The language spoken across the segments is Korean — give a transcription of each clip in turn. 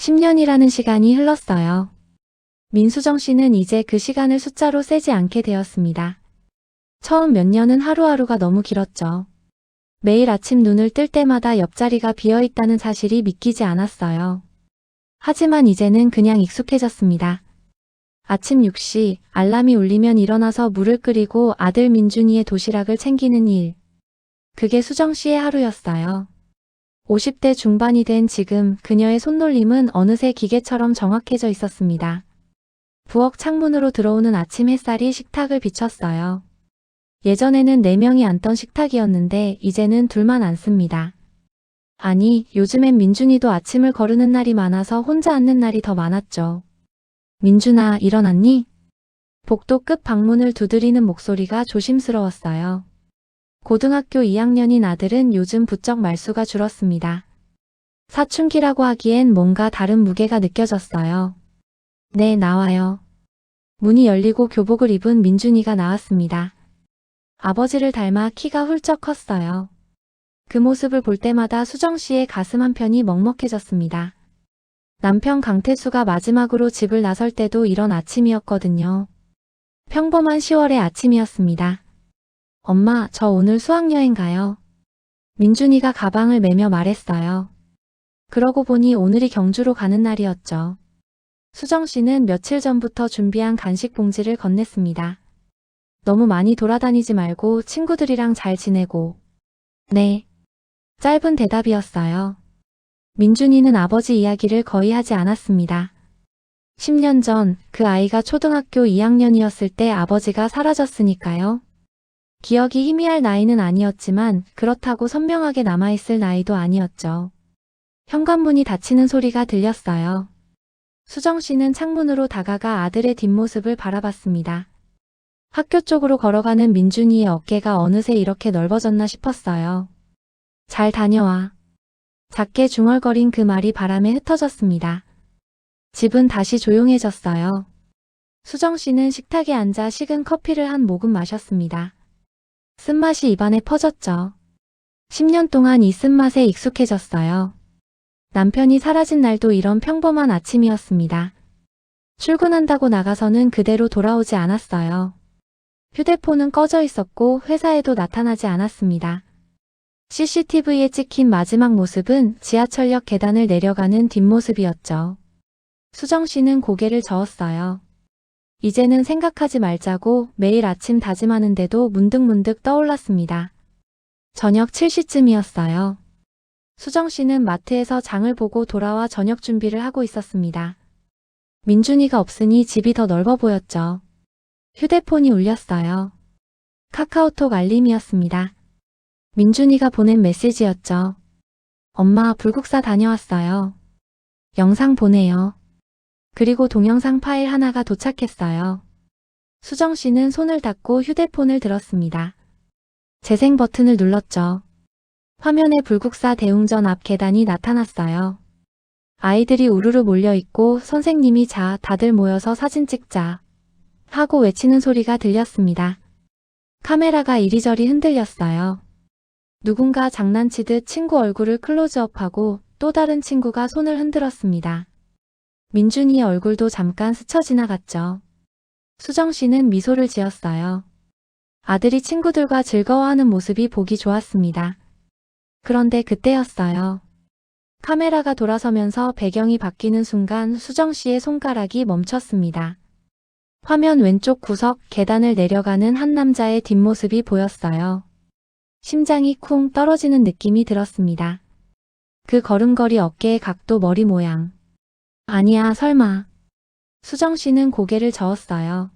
10년이라는 시간이 흘렀어요. 민수정 씨는 이제 그 시간을 숫자로 세지 않게 되었습니다. 처음 몇 년은 하루하루가 너무 길었죠. 매일 아침 눈을 뜰 때마다 옆자리가 비어있다는 사실이 믿기지 않았어요. 하지만 이제는 그냥 익숙해졌습니다. 아침 6시 알람이 울리면 일어나서 물을 끓이고 아들 민준이의 도시락을 챙기는 일. 그게 수정 씨의 하루였어요. 50대 중반이 된 지금 그녀의 손놀림은 어느새 기계처럼 정확해져 있었습니다. 부엌 창문으로 들어오는 아침 햇살이 식탁을 비췄어요. 예전에는 4명이 앉던 식탁이었는데 이제는 둘만 앉습니다. 아니, 요즘엔 민준이도 아침을 거르는 날이 많아서 혼자 앉는 날이 더 많았죠. 민준아, 일어났니? 복도 끝 방문을 두드리는 목소리가 조심스러웠어요. 고등학교 2학년인 아들은 요즘 부쩍 말수가 줄었습니다. 사춘기라고 하기엔 뭔가 다른 무게가 느껴졌어요. 네, 나와요. 문이 열리고 교복을 입은 민준이가 나왔습니다. 아버지를 닮아 키가 훌쩍 컸어요. 그 모습을 볼 때마다 수정 씨의 가슴 한편이 먹먹해졌습니다. 남편 강태수가 마지막으로 집을 나설 때도 이런 아침이었거든요. 평범한 10월의 아침이었습니다. 엄마, 저 오늘 수학여행 가요. 민준이가 가방을 매며 말했어요. 그러고 보니 오늘이 경주로 가는 날이었죠. 수정 씨는 며칠 전부터 준비한 간식 봉지를 건넸습니다. 너무 많이 돌아다니지 말고 친구들이랑 잘 지내고. 네. 짧은 대답이었어요. 민준이는 아버지 이야기를 거의 하지 않았습니다. 10년 전 그 아이가 초등학교 2학년이었을 때 아버지가 사라졌으니까요. 기억이 희미할 나이는 아니었지만 그렇다고 선명하게 남아있을 나이도 아니었죠. 현관문이 닫히는 소리가 들렸어요. 수정 씨는 창문으로 다가가 아들의 뒷모습을 바라봤습니다. 학교 쪽으로 걸어가는 민준이의 어깨가 어느새 이렇게 넓어졌나 싶었어요. 잘 다녀와. 작게 중얼거린 그 말이 바람에 흩어졌습니다. 집은 다시 조용해졌어요. 수정 씨는 식탁에 앉아 식은 커피를 한 모금 마셨습니다. 쓴맛이 입안에 퍼졌죠. 10년 동안 이 쓴맛에 익숙해졌어요. 남편이 사라진 날도 이런 평범한 아침이었습니다. 출근한다고 나가서는 그대로 돌아오지 않았어요. 휴대폰은 꺼져 있었고 회사에도 나타나지 않았습니다. CCTV에 찍힌 마지막 모습은 지하철역 계단을 내려가는 뒷모습이었죠. 수정 씨는 고개를 저었어요. 이제는 생각하지 말자고 매일 아침 다짐하는데도 문득문득 떠올랐습니다. 저녁 7시쯤이었어요. 수정 씨는 마트에서 장을 보고 돌아와 저녁 준비를 하고 있었습니다. 민준이가 없으니 집이 더 넓어 보였죠. 휴대폰이 울렸어요. 카카오톡 알림이었습니다. 민준이가 보낸 메시지였죠. 엄마, 불국사 다녀왔어요. 영상 보내요. 그리고 동영상 파일 하나가 도착했어요. 수정 씨는 손을 닦고 휴대폰을 들었습니다. 재생 버튼을 눌렀죠. 화면에 불국사 대웅전 앞 계단이 나타났어요. 아이들이 우르르 몰려있고 선생님이 자, 다들 모여서 사진 찍자 하고 외치는 소리가 들렸습니다. 카메라가 이리저리 흔들렸어요. 누군가 장난치듯 친구 얼굴을 클로즈업하고 또 다른 친구가 손을 흔들었습니다. 민준이의 얼굴도 잠깐 스쳐 지나갔죠. 수정 씨는 미소를 지었어요. 아들이 친구들과 즐거워하는 모습이 보기 좋았습니다. 그런데 그때였어요. 카메라가 돌아서면서 배경이 바뀌는 순간 수정 씨의 손가락이 멈췄습니다. 화면 왼쪽 구석 계단을 내려가는 한 남자의 뒷모습이 보였어요. 심장이 쿵 떨어지는 느낌이 들었습니다. 그 걸음걸이, 어깨의 각도, 머리 모양. 아니야, 설마. 수정 씨는 고개를 저었어요.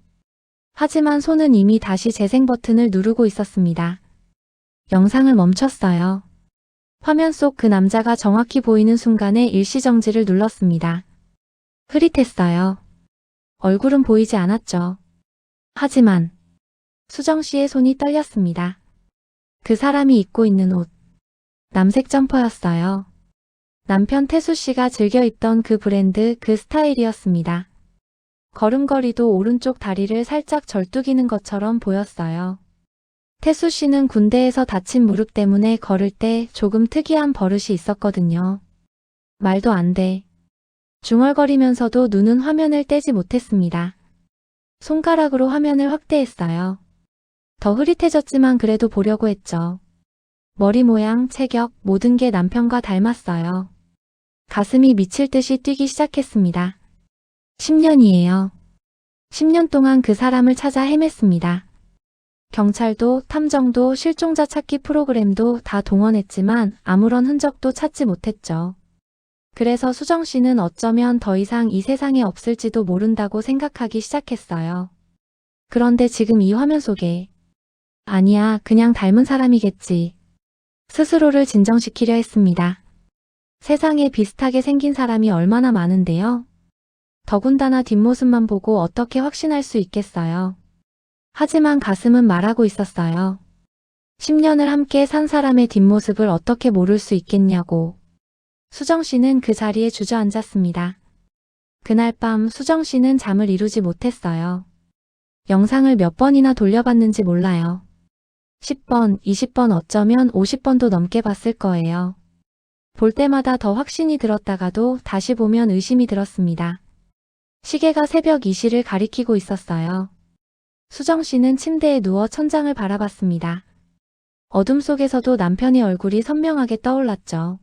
하지만 손은 이미 다시 재생 버튼을 누르고 있었습니다. 영상을 멈췄어요. 화면 속 그 남자가 정확히 보이는 순간에 일시정지를 눌렀습니다. 흐릿했어요. 얼굴은 보이지 않았죠. 하지만 수정 씨의 손이 떨렸습니다. 그 사람이 입고 있는 옷. 남색 점퍼였어요. 남편 태수 씨가 즐겨 입던 그 브랜드, 그 스타일이었습니다. 걸음걸이도 오른쪽 다리를 살짝 절뚝이는 것처럼 보였어요. 태수 씨는 군대에서 다친 무릎 때문에 걸을 때 조금 특이한 버릇이 있었거든요. 말도 안 돼. 중얼거리면서도 눈은 화면을 떼지 못했습니다. 손가락으로 화면을 확대했어요. 더 흐릿해졌지만 그래도 보려고 했죠. 머리 모양, 체격, 모든 게 남편과 닮았어요. 가슴이 미칠 듯이 뛰기 시작했습니다. 10년이에요. 10년 동안 그 사람을 찾아 헤맸습니다. 경찰도, 탐정도, 실종자 찾기 프로그램도 다 동원했지만 아무런 흔적도 찾지 못했죠. 그래서 수정 씨는 어쩌면 더 이상 이 세상에 없을지도 모른다고 생각하기 시작했어요. 그런데 지금 이 화면 속에 아니야, 그냥 닮은 사람이겠지. 스스로를 진정시키려 했습니다. 세상에 비슷하게 생긴 사람이 얼마나 많은데요. 더군다나 뒷모습만 보고 어떻게 확신할 수 있겠어요. 하지만 가슴은 말하고 있었어요. 10년을 함께 산 사람의 뒷모습을 어떻게 모를 수 있겠냐고. 수정 씨는 그 자리에 주저앉았습니다. 그날 밤 수정 씨는 잠을 이루지 못했어요. 영상을 몇 번이나 돌려봤는지 몰라요. 10번, 20번 어쩌면 50번도 넘게 봤을 거예요. 볼 때마다 더 확신이 들었다가도 다시 보면 의심이 들었습니다. 시계가 새벽 2시를 가리키고 있었어요. 수정 씨는 침대에 누워 천장을 바라봤습니다. 어둠 속에서도 남편의 얼굴이 선명하게 떠올랐죠.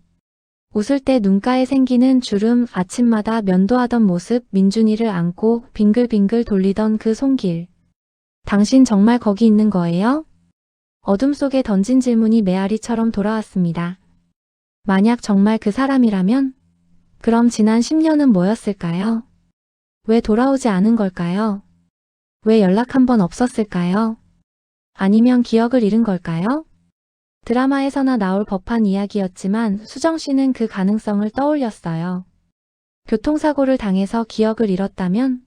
웃을 때 눈가에 생기는 주름, 아침마다 면도하던 모습, 민준이를 안고 빙글빙글 돌리던 그 손길. 당신 정말 거기 있는 거예요? 어둠 속에 던진 질문이 메아리처럼 돌아왔습니다. 만약 정말 그 사람이라면? 그럼 지난 10년은 뭐였을까요? 왜 돌아오지 않은 걸까요? 왜 연락 한 번 없었을까요? 아니면 기억을 잃은 걸까요? 드라마에서나 나올 법한 이야기였지만 수정 씨는 그 가능성을 떠올렸어요. 교통사고를 당해서 기억을 잃었다면?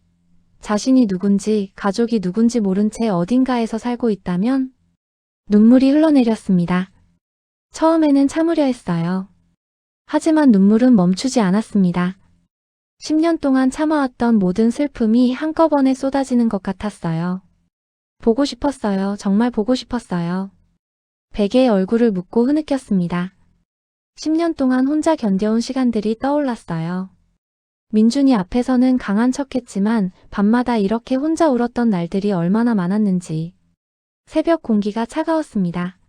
자신이 누군지, 가족이 누군지 모른 채 어딘가에서 살고 있다면? 눈물이 흘러내렸습니다. 처음에는 참으려 했어요. 하지만 눈물은 멈추지 않았습니다. 10년 동안 참아왔던 모든 슬픔이 한꺼번에 쏟아지는 것 같았어요. 보고 싶었어요. 정말 보고 싶었어요. 베개에 얼굴을 묻고 흐느꼈습니다. 10년 동안 혼자 견뎌온 시간들이 떠올랐어요. 민준이 앞에서는 강한 척했지만 밤마다 이렇게 혼자 울었던 날들이 얼마나 많았는지. 새벽 공기가 차가웠습니다.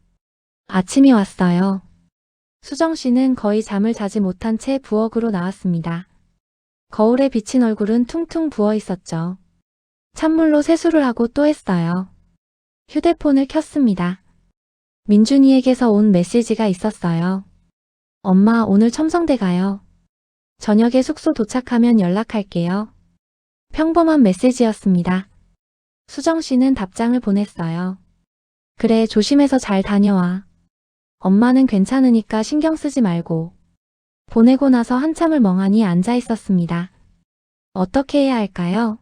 아침이 왔어요. 수정 씨는 거의 잠을 자지 못한 채 부엌으로 나왔습니다. 거울에 비친 얼굴은 퉁퉁 부어 있었죠. 찬물로 세수를 하고 또 했어요. 휴대폰을 켰습니다. 민준이에게서 온 메시지가 있었어요. 엄마, 오늘 첨성대 가요. 저녁에 숙소 도착하면 연락할게요. 평범한 메시지였습니다. 수정 씨는 답장을 보냈어요. 그래, 조심해서 잘 다녀와. 엄마는 괜찮으니까 신경 쓰지 말고. 보내고 나서 한참을 멍하니 앉아 있었습니다. 어떻게 해야 할까요?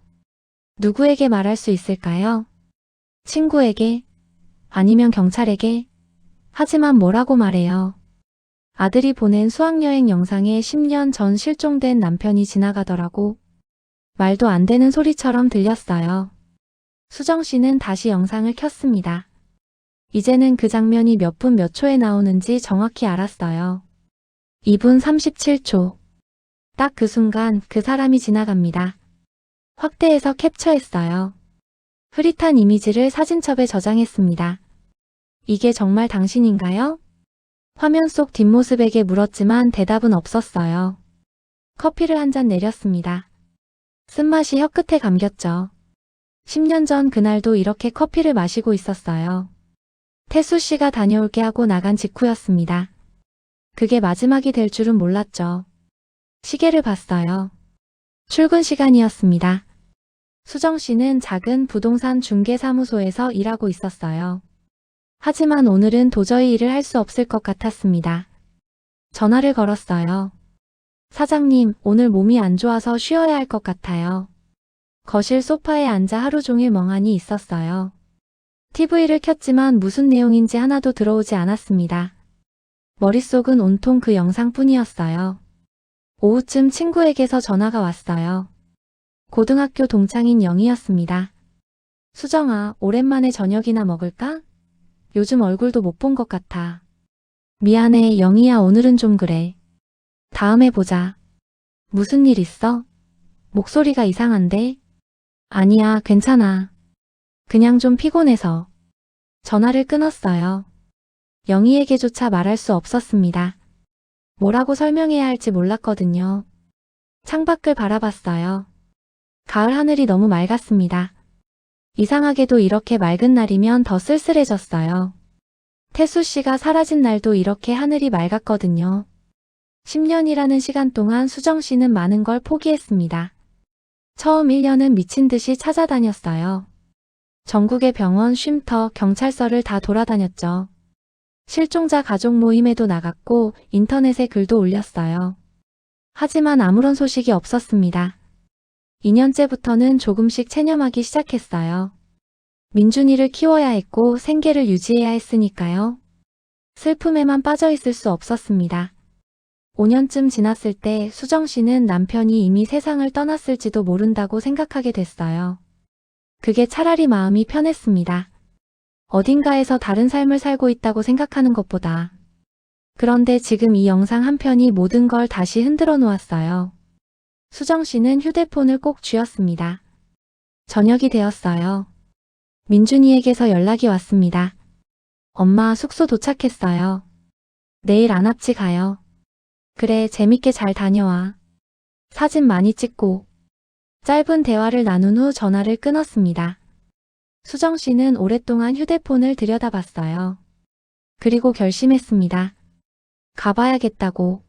누구에게 말할 수 있을까요? 친구에게? 아니면 경찰에게? 하지만 뭐라고 말해요? 아들이 보낸 수학여행 영상에 10년 전 실종된 남편이 지나가더라고. 말도 안 되는 소리처럼 들렸어요. 수정 씨는 다시 영상을 켰습니다. 이제는 그 장면이 몇 분 몇 초에 나오는지 정확히 알았어요. 2분 37초. 딱 그 순간 그 사람이 지나갑니다. 확대해서 캡처했어요. 흐릿한 이미지를 사진첩에 저장했습니다. 이게 정말 당신인가요? 화면 속 뒷모습에게 물었지만 대답은 없었어요. 커피를 한 잔 내렸습니다. 쓴맛이 혀끝에 감겼죠. 10년 전 그날도 이렇게 커피를 마시고 있었어요. 태수 씨가 다녀올게 하고 나간 직후였습니다. 그게 마지막이 될 줄은 몰랐죠. 시계를 봤어요. 출근 시간이었습니다. 수정 씨는 작은 부동산 중개사무소에서 일하고 있었어요. 하지만 오늘은 도저히 일을 할 수 없을 것 같았습니다. 전화를 걸었어요. 사장님, 오늘 몸이 안 좋아서 쉬어야 할 것 같아요. 거실 소파에 앉아 하루 종일 멍하니 있었어요. TV를 켰지만 무슨 내용인지 하나도 들어오지 않았습니다. 머릿속은 온통 그 영상뿐이었어요. 오후쯤 친구에게서 전화가 왔어요. 고등학교 동창인 영희였습니다. 수정아, 오랜만에 저녁이나 먹을까? 요즘 얼굴도 못 본 것 같아. 미안해, 영희야, 오늘은 좀 그래. 다음에 보자. 무슨 일 있어? 목소리가 이상한데? 아니야, 괜찮아. 그냥 좀 피곤해서. 전화를 끊었어요. 영희에게조차 말할 수 없었습니다. 뭐라고 설명해야 할지 몰랐거든요. 창밖을 바라봤어요. 가을 하늘이 너무 맑았습니다. 이상하게도 이렇게 맑은 날이면 더 쓸쓸해졌어요. 태수 씨가 사라진 날도 이렇게 하늘이 맑았거든요. 10년이라는 시간 동안 수정 씨는 많은 걸 포기했습니다. 처음 1년은 미친 듯이 찾아다녔어요. 전국의 병원, 쉼터, 경찰서를 다 돌아다녔죠. 실종자 가족 모임에도 나갔고 인터넷에 글도 올렸어요. 하지만 아무런 소식이 없었습니다. 2년째부터는 조금씩 체념하기 시작했어요. 민준이를 키워야 했고 생계를 유지해야 했으니까요. 슬픔에만 빠져 있을 수 없었습니다. 5년쯤 지났을 때 수정 씨는 남편이 이미 세상을 떠났을지도 모른다고 생각하게 됐어요. 그게 차라리 마음이 편했습니다. 어딘가에서 다른 삶을 살고 있다고 생각하는 것보다. 그런데 지금 이 영상 한 편이 모든 걸 다시 흔들어 놓았어요. 수정 씨는 휴대폰을 꼭 쥐었습니다. 저녁이 되었어요. 민준이에게서 연락이 왔습니다. 엄마, 숙소 도착했어요. 내일 안압지 가요. 그래, 재밌게 잘 다녀와. 사진 많이 찍고. 짧은 대화를 나눈 후 전화를 끊었습니다. 수정 씨는 오랫동안 휴대폰을 들여다봤어요. 그리고 결심했습니다. 가봐야겠다고.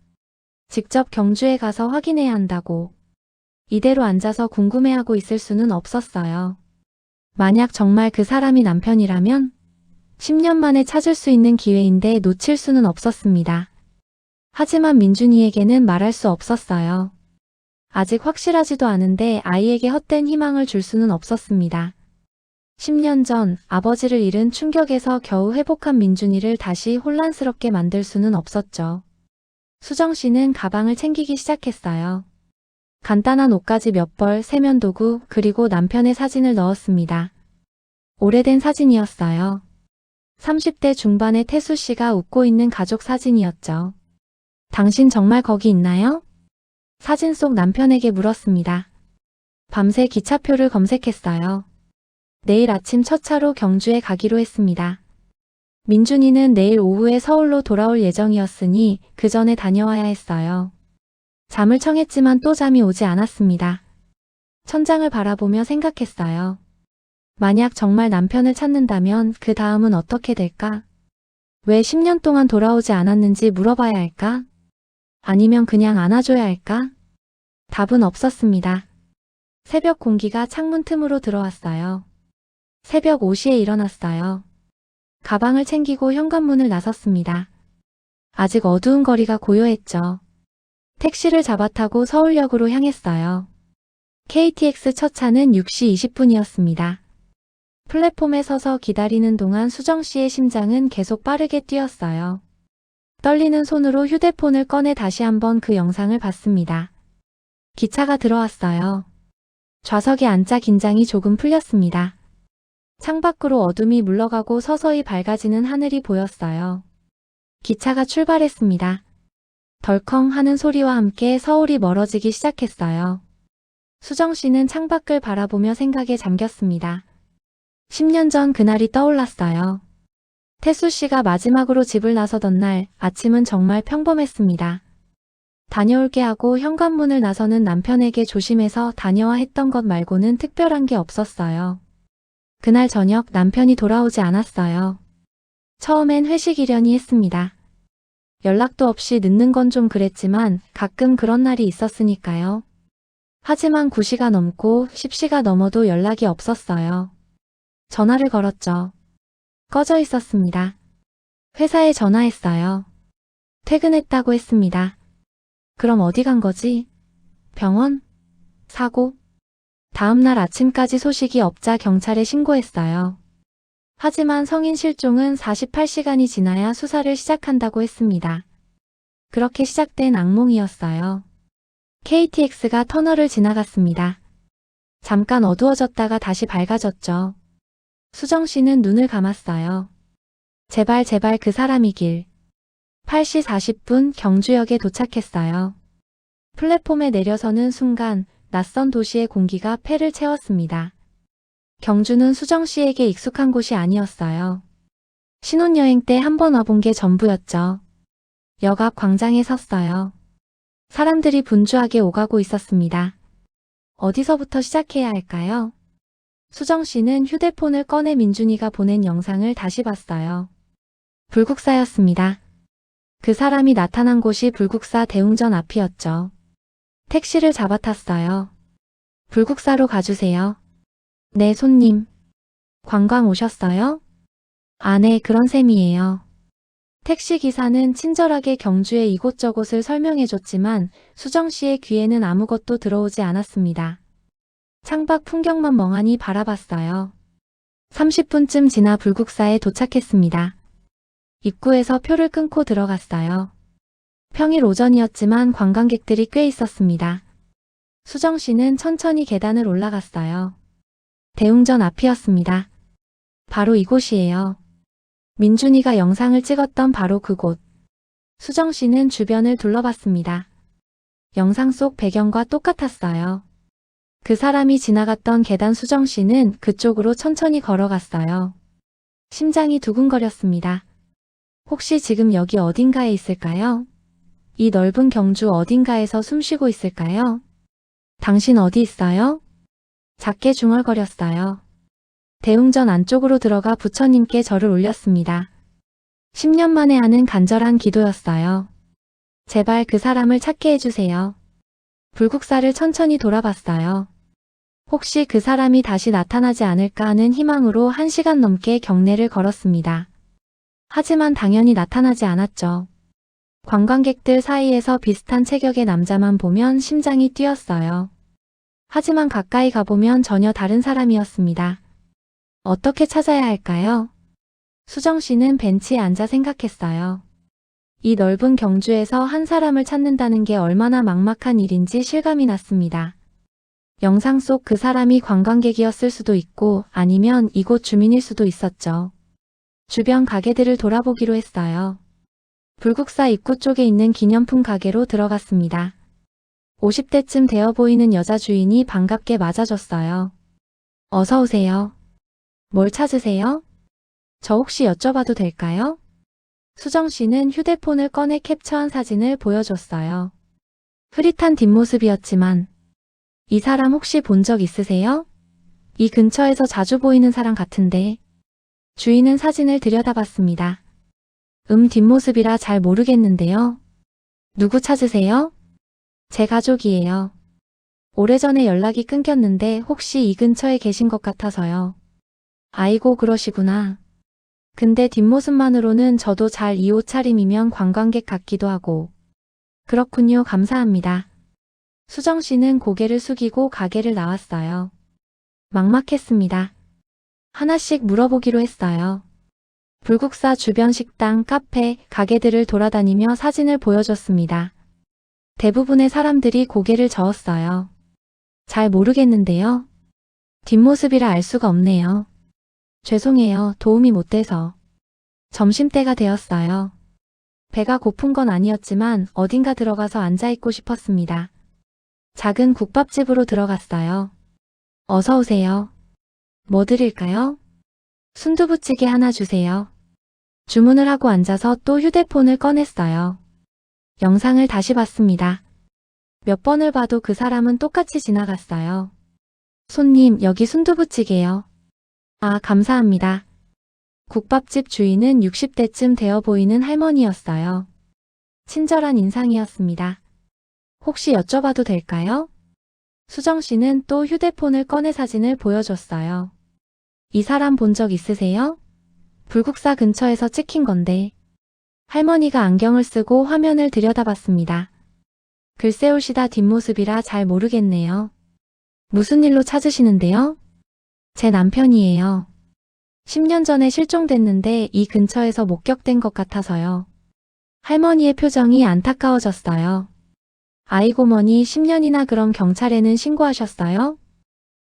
직접 경주에 가서 확인해야 한다고. 이대로 앉아서 궁금해하고 있을 수는 없었어요. 만약 정말 그 사람이 남편이라면 10년 만에 찾을 수 있는 기회인데 놓칠 수는 없었습니다. 하지만 민준이에게는 말할 수 없었어요. 아직 확실하지도 않은데 아이에게 헛된 희망을 줄 수는 없었습니다. 10년 전 아버지를 잃은 충격에서 겨우 회복한 민준이를 다시 혼란스럽게 만들 수는 없었죠. 수정 씨는 가방을 챙기기 시작했어요. 간단한 옷가지 몇 벌, 세면도구, 그리고 남편의 사진을 넣었습니다. 오래된 사진이었어요. 30대 중반의 태수 씨가 웃고 있는 가족 사진이었죠. 당신 정말 거기 있나요? 사진 속 남편에게 물었습니다. 밤새 기차표를 검색했어요. 내일 아침 첫 차로 경주에 가기로 했습니다. 민준이는 내일 오후에 서울로 돌아올 예정이었으니 그 전에 다녀와야 했어요. 잠을 청했지만 또 잠이 오지 않았습니다. 천장을 바라보며 생각했어요. 만약 정말 남편을 찾는다면 그 다음은 어떻게 될까? 왜 10년 동안 돌아오지 않았는지 물어봐야 할까? 아니면 그냥 안아줘야 할까? 답은 없었습니다. 새벽 공기가 창문 틈으로 들어왔어요. 새벽 5시에 일어났어요. 가방을 챙기고 현관문을 나섰습니다. 아직 어두운 거리가 고요했죠. 택시를 잡아 타고 서울역으로 향했어요. KTX 첫 차는 6시 20분이었습니다. 플랫폼에 서서 기다리는 동안 수정 씨의 심장은 계속 빠르게 뛰었어요. 떨리는 손으로 휴대폰을 꺼내 다시 한번 그 영상을 봤습니다. 기차가 들어왔어요. 좌석에 앉자 긴장이 조금 풀렸습니다. 창밖으로 어둠이 물러가고 서서히 밝아지는 하늘이 보였어요. 기차가 출발했습니다. 덜컹 하는 소리와 함께 서울이 멀어지기 시작했어요. 수정 씨는 창밖을 바라보며 생각에 잠겼습니다. 10년 전 그날이 떠올랐어요. 태수 씨가 마지막으로 집을 나서던 날 아침은 정말 평범했습니다. 다녀올게 하고 현관문을 나서는 남편에게 조심해서 다녀와 했던 것 말고는 특별한 게 없었어요. 그날 저녁 남편이 돌아오지 않았어요. 처음엔 회식이려니 했습니다. 연락도 없이 늦는 건 좀 그랬지만 가끔 그런 날이 있었으니까요. 하지만 9시가 넘고 10시가 넘어도 연락이 없었어요. 전화를 걸었죠. 꺼져 있었습니다. 회사에 전화했어요. 퇴근했다고 했습니다. 그럼 어디 간 거지? 병원? 사고? 다음날 아침까지 소식이 없자 경찰에 신고했어요. 하지만 성인 실종은 48시간이 지나야 수사를 시작한다고 했습니다. 그렇게 시작된 악몽이었어요. KTX가 터널을 지나갔습니다. 잠깐 어두워졌다가 다시 밝아졌죠. 수정 씨는 눈을 감았어요. 제발 그 사람이길. 8시 40분 경주역에 도착했어요. 플랫폼에 내려서는 순간 낯선 도시의 공기가 폐를 채웠습니다. 경주는 수정 씨에게 익숙한 곳이 아니었어요. 신혼여행 때 한 번 와본 게 전부였죠. 역 앞 광장에 섰어요. 사람들이 분주하게 오가고 있었습니다. 어디서부터 시작해야 할까요? 수정 씨는 휴대폰을 꺼내 민준이가 보낸 영상을 다시 봤어요. 불국사였습니다. 그 사람이 나타난 곳이 불국사 대웅전 앞이었죠. 택시를 잡아탔어요. 불국사로 가주세요. 네, 손님. 관광 오셨어요? 아, 네, 그런 셈이에요. 택시기사는 친절하게 경주의 이곳저곳을 설명해줬지만 수정 씨의 귀에는 아무것도 들어오지 않았습니다. 창밖 풍경만 멍하니 바라봤어요. 30분쯤 지나 불국사에 도착했습니다. 입구에서 표를 끊고 들어갔어요. 평일 오전이었지만 관광객들이 꽤 있었습니다. 수정 씨는 천천히 계단을 올라갔어요. 대웅전 앞이었습니다. 바로 이곳이에요. 민준이가 영상을 찍었던 바로 그곳. 수정 씨는 주변을 둘러봤습니다. 영상 속 배경과 똑같았어요. 그 사람이 지나갔던 계단. 수정 씨는 그쪽으로 천천히 걸어갔어요. 심장이 두근거렸습니다. 혹시 지금 여기 어딘가에 있을까요? 이 넓은 경주 어딘가에서 숨쉬고 있을까요? 당신 어디 있어요? 작게 중얼거렸어요. 대웅전 안쪽으로 들어가 부처님께 절을 올렸습니다. 10년 만에 하는 간절한 기도였어요. 제발 그 사람을 찾게 해주세요. 불국사를 천천히 돌아봤어요. 혹시 그 사람이 다시 나타나지 않을까 하는 희망으로 1시간 넘게 경내를 걸었습니다. 하지만 당연히 나타나지 않았죠. 관광객들 사이에서 비슷한 체격의 남자만 보면 심장이 뛰었어요. 하지만 가까이 가보면 전혀 다른 사람이었습니다. 어떻게 찾아야 할까요? 수정 씨는 벤치에 앉아 생각했어요. 이 넓은 경주에서 한 사람을 찾는다는 게 얼마나 막막한 일인지 실감이 났습니다. 영상 속 그 사람이 관광객이었을 수도 있고 아니면 이곳 주민일 수도 있었죠. 주변 가게들을 돌아보기로 했어요. 불국사 입구 쪽에 있는 기념품 가게로 들어갔습니다. 50대쯤 되어 보이는 여자 주인이 반갑게 맞아줬어요. 어서 오세요. 뭘 찾으세요? 저 혹시 여쭤봐도 될까요? 수정 씨는 휴대폰을 꺼내 캡처한 사진을 보여줬어요. 흐릿한 뒷모습이었지만 이 사람 혹시 본 적 있으세요? 이 근처에서 자주 보이는 사람 같은데. 주인은 사진을 들여다봤습니다. 뒷모습이라 잘 모르겠는데요. 누구 찾으세요? 제 가족이에요. 오래전에 연락이 끊겼는데 혹시 이 근처에 계신 것 같아서요. 아이고 그러시구나. 근데 뒷모습만으로는 저도 잘 이 옷차림이면 관광객 같기도 하고. 그렇군요. 감사합니다. 수정 씨는 고개를 숙이고 가게를 나왔어요. 막막했습니다. 하나씩 물어보기로 했어요. 불국사 주변 식당, 카페, 가게들을 돌아다니며 사진을 보여줬습니다. 대부분의 사람들이 고개를 저었어요. 잘 모르겠는데요. 뒷모습이라 알 수가 없네요. 죄송해요. 도움이 못 돼서. 점심때가 되었어요. 배가 고픈 건 아니었지만 어딘가 들어가서 앉아있고 싶었습니다. 작은 국밥집으로 들어갔어요. 어서 오세요. 뭐 드릴까요? 순두부찌개 하나 주세요. 주문을 하고 앉아서 또 휴대폰을 꺼냈어요. 영상을 다시 봤습니다. 몇 번을 봐도 그 사람은 똑같이 지나갔어요. 손님, 여기 순두부찌개요. 아, 감사합니다. 국밥집 주인은 60대쯤 되어 보이는 할머니였어요. 친절한 인상이었습니다. 혹시 여쭤봐도 될까요? 수정 씨는 또 휴대폰을 꺼내 사진을 보여줬어요. 이 사람 본 적 있으세요? 불국사 근처에서 찍힌 건데. 할머니가 안경을 쓰고 화면을 들여다봤습니다. 글쎄 올시다 뒷모습이라 잘 모르겠네요. 무슨 일로 찾으시는데요? 제 남편이에요. 10년 전에 실종됐는데 이 근처에서 목격된 것 같아서요. 할머니의 표정이 안타까워졌어요. 아이고 머니 10년이나 그럼 경찰에는 신고하셨어요?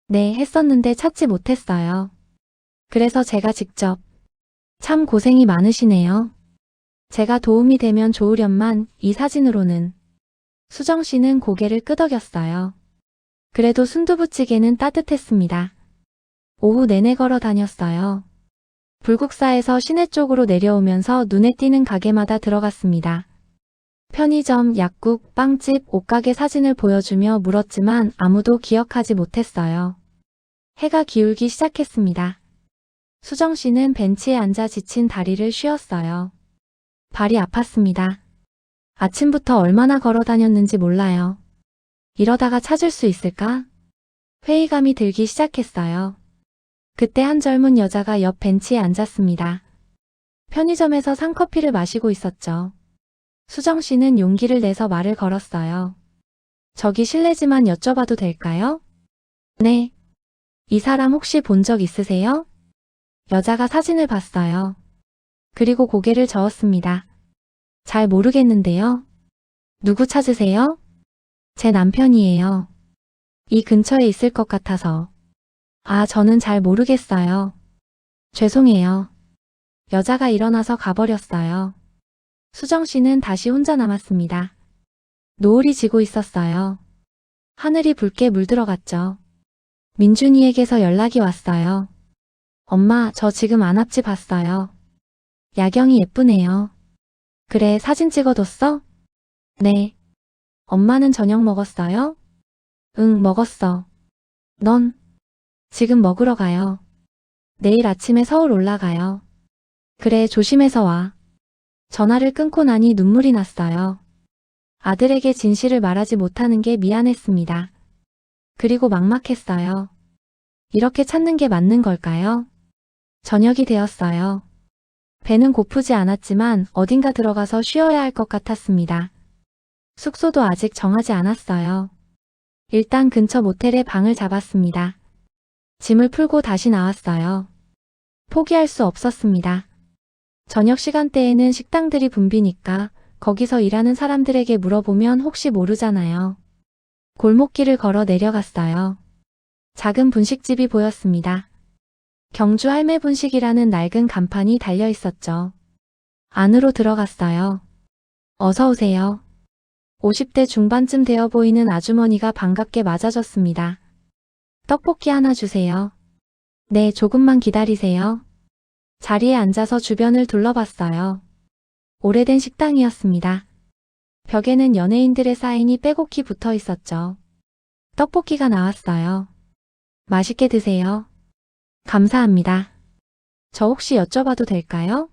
네, 했었는데 찾지 못했어요. 그래서 제가 직접. 참 고생이 많으시네요. 제가 도움이 되면 좋으련만 이 사진으로는. 수정 씨는 고개를 끄덕였어요. 그래도 순두부찌개는 따뜻했습니다. 오후 내내 걸어 다녔어요. 불국사에서 시내 쪽으로 내려오면서 눈에 띄는 가게마다 들어갔습니다. 편의점, 약국, 빵집, 옷가게 사진을 보여주며 물었지만 아무도 기억하지 못했어요. 해가 기울기 시작했습니다. 수정 씨는 벤치에 앉아 지친 다리를 쉬었어요. 발이 아팠습니다. 아침부터 얼마나 걸어 다녔는지 몰라요. 이러다가 찾을 수 있을까? 회의감이 들기 시작했어요. 그때 한 젊은 여자가 옆 벤치에 앉았습니다. 편의점에서 산커피를 마시고 있었죠. 수정 씨는 용기를 내서 말을 걸었어요. 저기 실례지만 여쭤봐도 될까요? 네. 이 사람 혹시 본 적 있으세요? 여자가 사진을 봤어요. 그리고 고개를 저었습니다. 잘 모르겠는데요. 누구 찾으세요? 제 남편이에요. 이 근처에 있을 것 같아서. 아, 저는 잘 모르겠어요. 죄송해요. 여자가 일어나서 가버렸어요. 수정 씨는 다시 혼자 남았습니다. 노을이 지고 있었어요. 하늘이 붉게 물들어갔죠. 민준이에게서 연락이 왔어요. 엄마, 저 지금 안압지 봤어요. 야경이 예쁘네요. 그래, 사진 찍어뒀어? 네. 엄마는 저녁 먹었어요? 응, 먹었어. 넌? 지금 먹으러 가요. 내일 아침에 서울 올라가요. 그래, 조심해서 와. 전화를 끊고 나니 눈물이 났어요. 아들에게 진실을 말하지 못하는 게 미안했습니다. 그리고 막막했어요. 이렇게 찾는 게 맞는 걸까요? 저녁이 되었어요. 배는 고프지 않았지만 어딘가 들어가서 쉬어야 할 것 같았습니다. 숙소도 아직 정하지 않았어요. 일단 근처 모텔에 방을 잡았습니다. 짐을 풀고 다시 나왔어요. 포기할 수 없었습니다. 저녁 시간대에는 식당들이 붐비니까 거기서 일하는 사람들에게 물어보면 혹시 모르잖아요. 골목길을 걸어 내려갔어요. 작은 분식집이 보였습니다. 경주 할매 분식이라는 낡은 간판이 달려 있었죠. 안으로 들어갔어요. 어서 오세요. 50대 중반쯤 되어 보이는 아주머니가 반갑게 맞아줬습니다. 떡볶이 하나 주세요. 네, 조금만 기다리세요. 자리에 앉아서 주변을 둘러봤어요. 오래된 식당이었습니다. 벽에는 연예인들의 사인이 빼곡히 붙어 있었죠. 떡볶이가 나왔어요. 맛있게 드세요. 감사합니다. 저 혹시 여쭤봐도 될까요?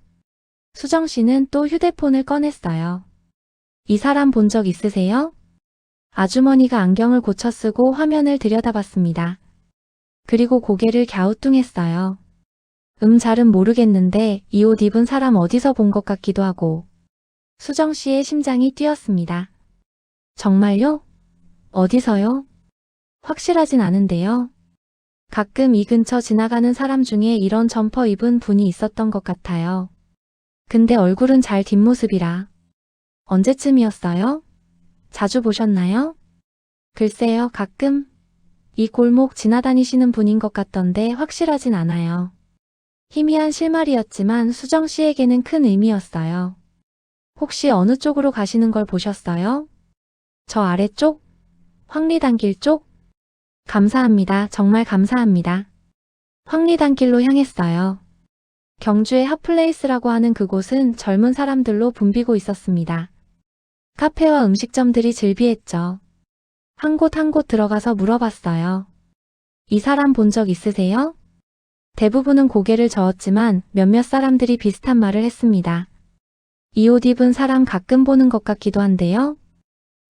수정 씨는 또 휴대폰을 꺼냈어요. 이 사람 본 적 있으세요? 아주머니가 안경을 고쳐 쓰고 화면을 들여다봤습니다. 그리고 고개를 갸우뚱했어요. 잘은 모르겠는데 이 옷 입은 사람 어디서 본 것 같기도 하고. 수정 씨의 심장이 뛰었습니다. 정말요? 어디서요? 확실하진 않은데요. 가끔 이 근처 지나가는 사람 중에 이런 점퍼 입은 분이 있었던 것 같아요. 근데 얼굴은 잘 뒷모습이라. 언제쯤이었어요? 자주 보셨나요? 글쎄요, 가끔. 이 골목 지나다니시는 분인 것 같던데 확실하진 않아요. 희미한 실말이었지만 수정 씨에게는 큰 의미였어요. 혹시 어느 쪽으로 가시는 걸 보셨어요? 저 아래쪽? 황리단길 쪽? 감사합니다. 정말 감사합니다. 황리단길로 향했어요. 경주의 핫플레이스라고 하는 그곳은 젊은 사람들로 붐비고 있었습니다. 카페와 음식점들이 즐비했죠. 한 곳 한 곳 들어가서 물어봤어요. 이 사람 본 적 있으세요? 대부분은 고개를 저었지만 몇몇 사람들이 비슷한 말을 했습니다. 이 옷 입은 사람 가끔 보는 것 같기도 한데요.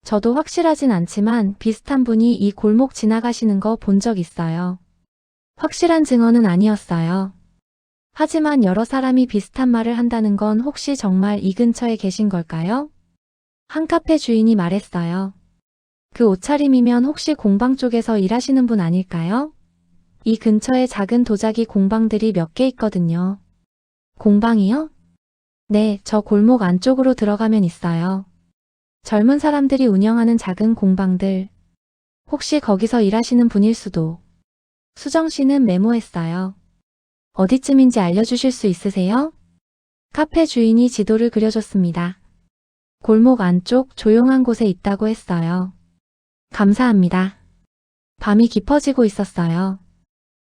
저도 확실하진 않지만 비슷한 분이 이 골목 지나가시는 거 본 적 있어요. 확실한 증언은 아니었어요. 하지만 여러 사람이 비슷한 말을 한다는 건 혹시 정말 이 근처에 계신 걸까요? 한 카페 주인이 말했어요. 그 옷차림이면 혹시 공방 쪽에서 일하시는 분 아닐까요? 이 근처에 작은 도자기 공방들이 몇 개 있거든요. 공방이요? 네, 저 골목 안쪽으로 들어가면 있어요. 젊은 사람들이 운영하는 작은 공방들. 혹시 거기서 일하시는 분일 수도. 수정 씨는 메모했어요. 어디쯤인지 알려주실 수 있으세요? 카페 주인이 지도를 그려줬습니다. 골목 안쪽 조용한 곳에 있다고 했어요. 감사합니다. 밤이 깊어지고 있었어요.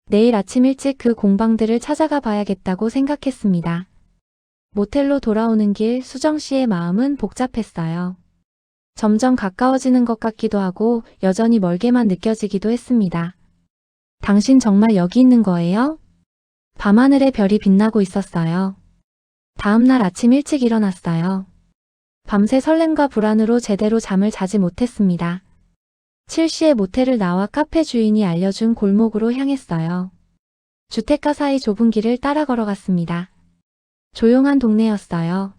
내일 아침 일찍 그 공방들을 찾아가 봐야겠다고 생각했습니다. 모텔로 돌아오는 길 수정 씨의 마음은 복잡했어요. 점점 가까워지는 것 같기도 하고 여전히 멀게만 느껴지기도 했습니다. 당신 정말 여기 있는 거예요? 밤하늘에 별이 빛나고 있었어요. 다음 날 아침 일찍 일어났어요. 밤새 설렘과 불안으로 제대로 잠을 자지 못했습니다. 7시에 모텔을 나와 카페 주인이 알려준 골목으로 향했어요. 주택가 사이 좁은 길을 따라 걸어갔습니다. 조용한 동네였어요.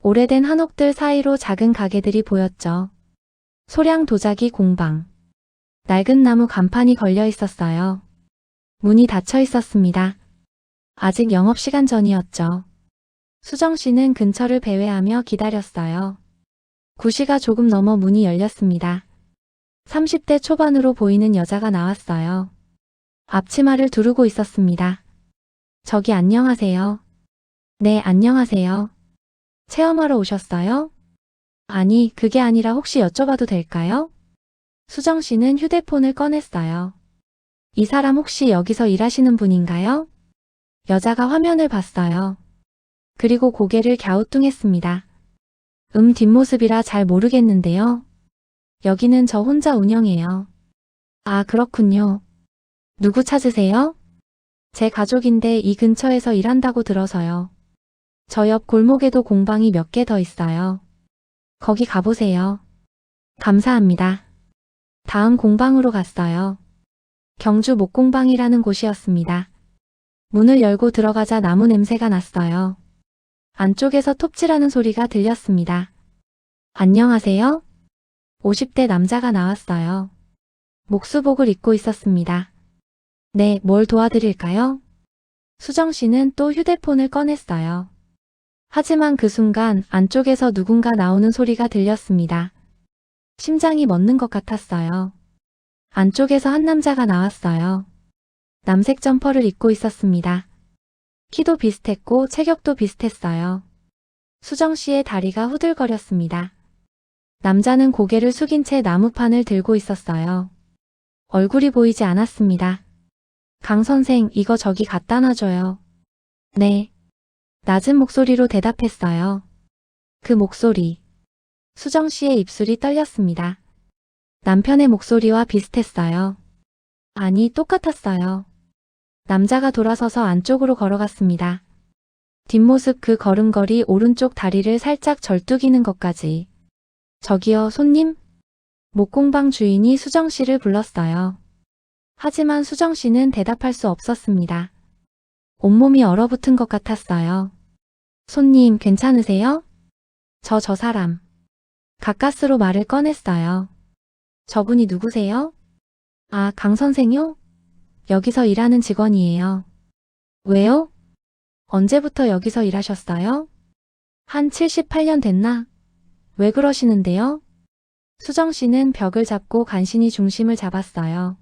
오래된 한옥들 사이로 작은 가게들이 보였죠. 소량 도자기 공방. 낡은 나무 간판이 걸려 있었어요. 문이 닫혀 있었습니다. 아직 영업시간 전이었죠. 수정 씨는 근처를 배회하며 기다렸어요. 9시가 조금 넘어 문이 열렸습니다. 30대 초반으로 보이는 여자가 나왔어요. 앞치마를 두르고 있었습니다. 저기 안녕하세요. 네, 안녕하세요. 체험하러 오셨어요? 아니, 그게 아니라 혹시 여쭤봐도 될까요? 수정 씨는 휴대폰을 꺼냈어요. 이 사람 혹시 여기서 일하시는 분인가요? 여자가 화면을 봤어요. 그리고 고개를 갸우뚱했습니다. 뒷모습이라 잘 모르겠는데요. 여기는 저 혼자 운영해요. 아, 그렇군요. 누구 찾으세요? 제 가족인데 이 근처에서 일한다고 들어서요. 저 옆 골목에도 공방이 몇 개 더 있어요. 거기 가보세요. 감사합니다. 다음 공방으로 갔어요. 경주 목공방이라는 곳이었습니다. 문을 열고 들어가자 나무 냄새가 났어요. 안쪽에서 톱질하는 소리가 들렸습니다. 안녕하세요? 50대 남자가 나왔어요. 목수복을 입고 있었습니다. 네, 뭘 도와드릴까요? 수정 씨는 또 휴대폰을 꺼냈어요. 하지만 그 순간 안쪽에서 누군가 나오는 소리가 들렸습니다. 심장이 멎는 것 같았어요. 안쪽에서 한 남자가 나왔어요. 남색 점퍼를 입고 있었습니다. 키도 비슷했고 체격도 비슷했어요. 수정 씨의 다리가 후들거렸습니다. 남자는 고개를 숙인 채 나무판을 들고 있었어요. 얼굴이 보이지 않았습니다. 강 선생, 이거 저기 갖다 놔줘요. 네. 낮은 목소리로 대답했어요. 그 목소리. 수정 씨의 입술이 떨렸습니다. 남편의 목소리와 비슷했어요. 아니, 똑같았어요. 남자가 돌아서서 안쪽으로 걸어갔습니다. 뒷모습 그 걸음걸이 오른쪽 다리를 살짝 절뚝이는 것까지. 저기요, 손님? 목공방 주인이 수정 씨를 불렀어요. 하지만 수정 씨는 대답할 수 없었습니다. 온몸이 얼어붙은 것 같았어요. 손님, 괜찮으세요? 저 사람. 가까스로 말을 꺼냈어요. 저분이 누구세요? 아, 강 선생요? 여기서 일하는 직원이에요. 왜요? 언제부터 여기서 일하셨어요? 한 78년 됐나? 왜 그러시는데요? 수정 씨는 벽을 잡고 간신히 중심을 잡았어요.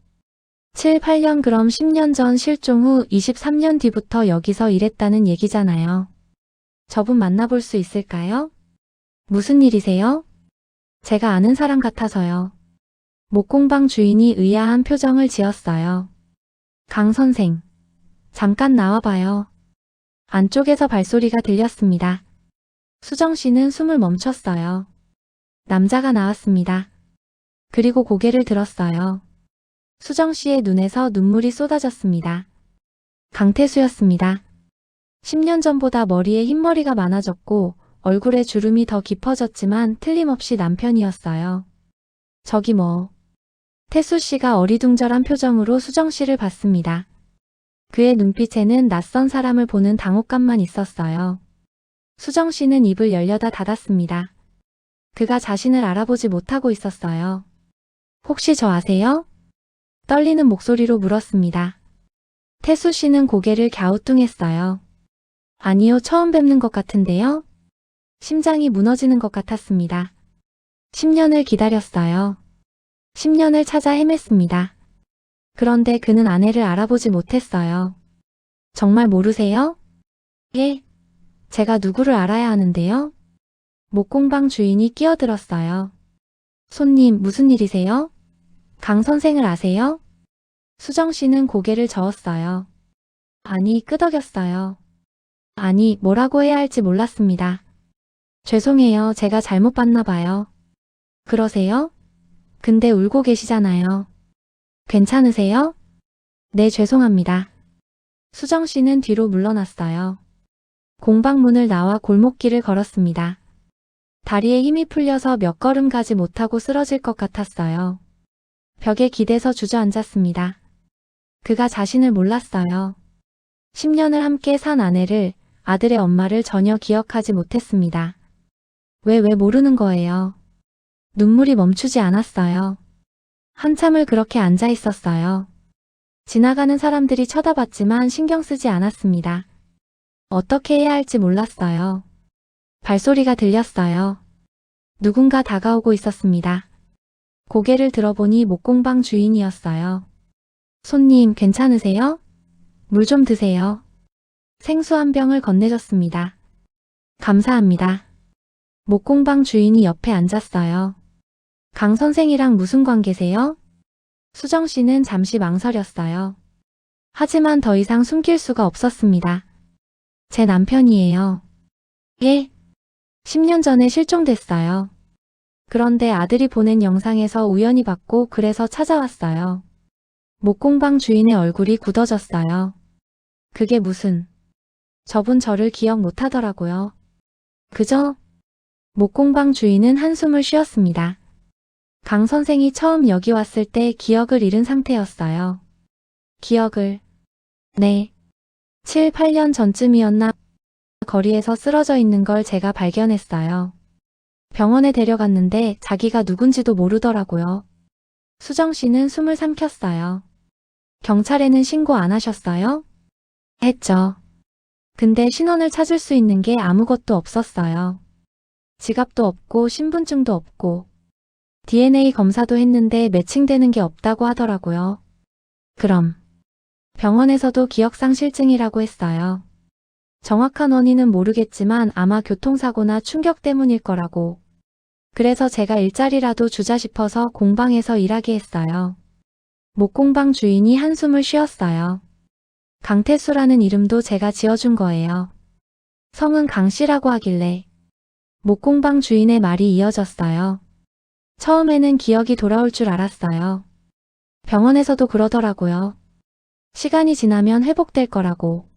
7, 8년 그럼 10년 전 실종 후 23년 뒤부터 여기서 일했다는 얘기잖아요. 저분 만나볼 수 있을까요? 무슨 일이세요? 제가 아는 사람 같아서요. 목공방 주인이 의아한 표정을 지었어요. 강 선생, 잠깐 나와봐요. 안쪽에서 발소리가 들렸습니다. 수정 씨는 숨을 멈췄어요. 남자가 나왔습니다. 그리고 고개를 들었어요. 수정 씨의 눈에서 눈물이 쏟아졌습니다. 강태수였습니다. 10년 전보다 머리에 흰머리가 많아졌고 얼굴에 주름이 더 깊어졌지만 틀림없이 남편이었어요. 저기 뭐. 태수 씨가 어리둥절한 표정으로 수정 씨를 봤습니다. 그의 눈빛에는 낯선 사람을 보는 당혹감만 있었어요. 수정 씨는 입을 열려다 닫았습니다. 그가 자신을 알아보지 못하고 있었어요. 혹시 저 아세요? 떨리는 목소리로 물었습니다. 태수 씨는 고개를 갸우뚱했어요. 아니요, 처음 뵙는 것 같은데요? 심장이 무너지는 것 같았습니다. 10년을 기다렸어요. 10년을 찾아 헤맸습니다. 그런데 그는 아내를 알아보지 못했어요. 정말 모르세요? 예. 제가 누구를 알아야 하는데요? 목공방 주인이 끼어들었어요. 손님, 무슨 일이세요? 강 선생을 아세요? 수정 씨는 고개를 저었어요. 아니, 끄덕였어요. 아니, 뭐라고 해야 할지 몰랐습니다. 죄송해요. 제가 잘못 봤나 봐요. 그러세요? 근데 울고 계시잖아요. 괜찮으세요? 네, 죄송합니다. 수정 씨는 뒤로 물러났어요. 공방문을 나와 골목길을 걸었습니다. 다리에 힘이 풀려서 몇 걸음 가지 못하고 쓰러질 것 같았어요. 벽에 기대서 주저앉았습니다. 그가 자신을 몰랐어요. 10년을 함께 산 아내를, 아들의 엄마를 전혀 기억하지 못했습니다. 왜 모르는 거예요? 눈물이 멈추지 않았어요. 한참을 그렇게 앉아 있었어요. 지나가는 사람들이 쳐다봤지만 신경 쓰지 않았습니다. 어떻게 해야 할지 몰랐어요. 발소리가 들렸어요. 누군가 다가오고 있었습니다. 고개를 들어보니 목공방 주인이었어요. 손님, 괜찮으세요? 물 좀 드세요. 생수 한 병을 건네줬습니다. 감사합니다. 목공방 주인이 옆에 앉았어요. 강 선생이랑 무슨 관계세요? 수정 씨는 잠시 망설였어요. 하지만 더 이상 숨길 수가 없었습니다. 제 남편이에요. 예? 10년 전에 실종됐어요. 그런데 아들이 보낸 영상에서 우연히 봤고 그래서 찾아왔어요. 목공방 주인의 얼굴이 굳어졌어요. 그게 무슨... 저분 저를 기억 못하더라고요. 그죠? 목공방 주인은 한숨을 쉬었습니다. 강 선생이 처음 여기 왔을 때 기억을 잃은 상태였어요. 기억을... 네. 7, 8년 전쯤이었나 거리에서 쓰러져 있는 걸 제가 발견했어요. 병원에 데려갔는데 자기가 누군지도 모르더라고요. 수정 씨는 숨을 삼켰어요. 경찰에는 신고 안 하셨어요? 했죠. 근데 신원을 찾을 수 있는 게 아무것도 없었어요. 지갑도 없고 신분증도 없고 DNA 검사도 했는데 매칭되는 게 없다고 하더라고요. 그럼 병원에서도 기억상실증이라고 했어요. 정확한 원인은 모르겠지만 아마 교통사고나 충격 때문일 거라고. 그래서 제가 일자리라도 주자 싶어서 공방에서 일하게 했어요. 목공방 주인이 한숨을 쉬었어요. 강태수라는 이름도 제가 지어준 거예요. 성은 강씨라고 하길래. 목공방 주인의 말이 이어졌어요. 처음에는 기억이 돌아올 줄 알았어요. 병원에서도 그러더라고요. 시간이 지나면 회복될 거라고.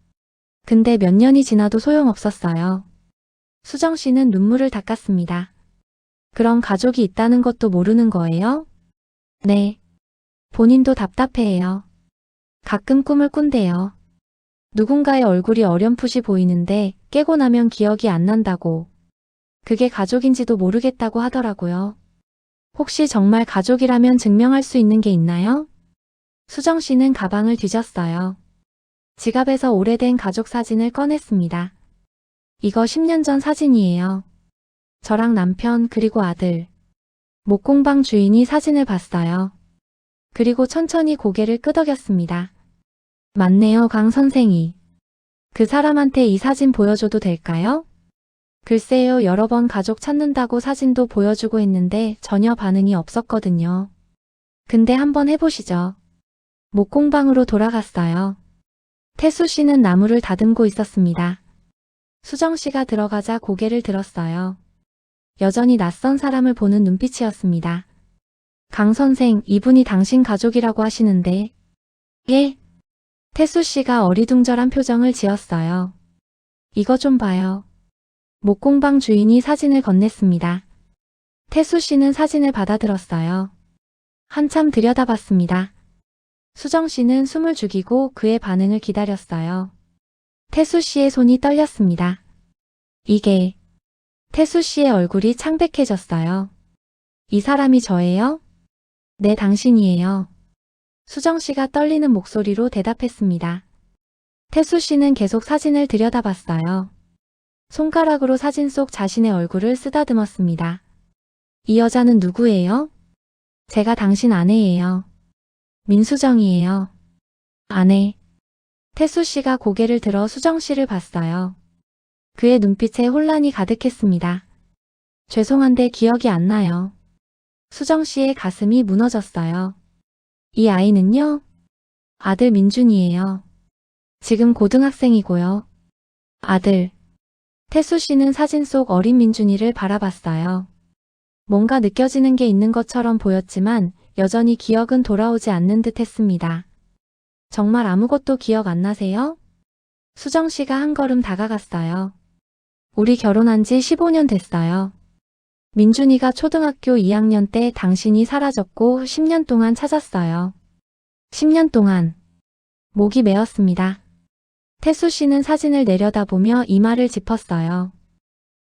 근데 몇 년이 지나도 소용없었어요. 수정 씨는 눈물을 닦았습니다. 그럼 가족이 있다는 것도 모르는 거예요? 네. 본인도 답답해해요. 가끔 꿈을 꾼대요. 누군가의 얼굴이 어렴풋이 보이는데 깨고 나면 기억이 안 난다고. 그게 가족인지도 모르겠다고 하더라고요. 혹시 정말 가족이라면 증명할 수 있는 게 있나요? 수정 씨는 가방을 뒤졌어요. 지갑에서 오래된 가족 사진을 꺼냈습니다. 이거 10년 전 사진이에요. 저랑 남편 그리고 아들. 목공방 주인이 사진을 봤어요. 그리고 천천히 고개를 끄덕였습니다. 맞네요, 강 선생이. 그 사람한테 이 사진 보여줘도 될까요? 글쎄요, 여러 번 가족 찾는다고 사진도 보여주고 했는데 전혀 반응이 없었거든요. 근데 한번 해보시죠. 목공방으로 돌아갔어요. 태수 씨는 나무를 다듬고 있었습니다. 수정 씨가 들어가자 고개를 들었어요. 여전히 낯선 사람을 보는 눈빛이었습니다. 강 선생, 이분이 당신 가족이라고 하시는데. 예? 태수 씨가 어리둥절한 표정을 지었어요. 이거 좀 봐요. 목공방 주인이 사진을 건넸습니다. 태수 씨는 사진을 받아들었어요. 한참 들여다봤습니다. 수정 씨는 숨을 죽이고 그의 반응을 기다렸어요. 태수 씨의 손이 떨렸습니다. 이게... 태수 씨의 얼굴이 창백해졌어요. 이 사람이 저예요? 네, 당신이에요. 수정 씨가 떨리는 목소리로 대답했습니다. 태수 씨는 계속 사진을 들여다봤어요. 손가락으로 사진 속 자신의 얼굴을 쓰다듬었습니다. 이 여자는 누구예요? 제가 당신 아내예요. 민수정이에요. 아내. 태수 씨가 고개를 들어 수정 씨를 봤어요. 그의 눈빛에 혼란이 가득했습니다. 죄송한데 기억이 안 나요. 수정 씨의 가슴이 무너졌어요. 이 아이는요? 아들 민준이에요. 지금 고등학생이고요. 아들. 태수 씨는 사진 속 어린 민준이를 바라봤어요. 뭔가 느껴지는 게 있는 것처럼 보였지만 여전히 기억은 돌아오지 않는 듯 했습니다. 정말 아무것도 기억 안 나세요? 수정 씨가 한 걸음 다가갔어요. 우리 결혼한 지 15년 됐어요. 민준이가 초등학교 2학년 때 당신이 사라졌고 10년 동안 찾았어요. 10년 동안. 목이 메었습니다. 태수 씨는 사진을 내려다보며 이마를 짚었어요.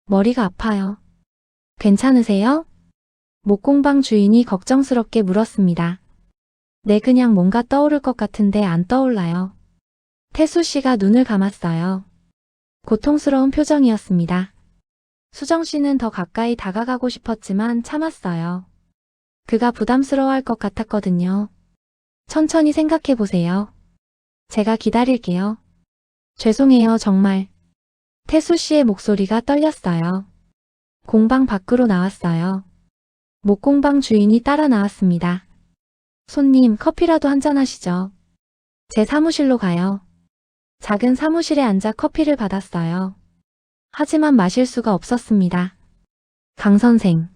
머리가 아파요. 괜찮으세요? 목공방 주인이 걱정스럽게 물었습니다. 네, 그냥 뭔가 떠오를 것 같은데 안 떠올라요. 태수 씨가 눈을 감았어요. 고통스러운 표정이었습니다. 수정 씨는 더 가까이 다가가고 싶었지만 참았어요. 그가 부담스러워할 것 같았거든요. 천천히 생각해 보세요. 제가 기다릴게요. 죄송해요, 정말. 태수 씨의 목소리가 떨렸어요. 공방 밖으로 나왔어요. 목공방 주인이 따라 나왔습니다. 손님, 커피라도 한잔 하시죠. 제 사무실로 가요. 작은 사무실에 앉아 커피를 받았어요. 하지만 마실 수가 없었습니다. 강 선생.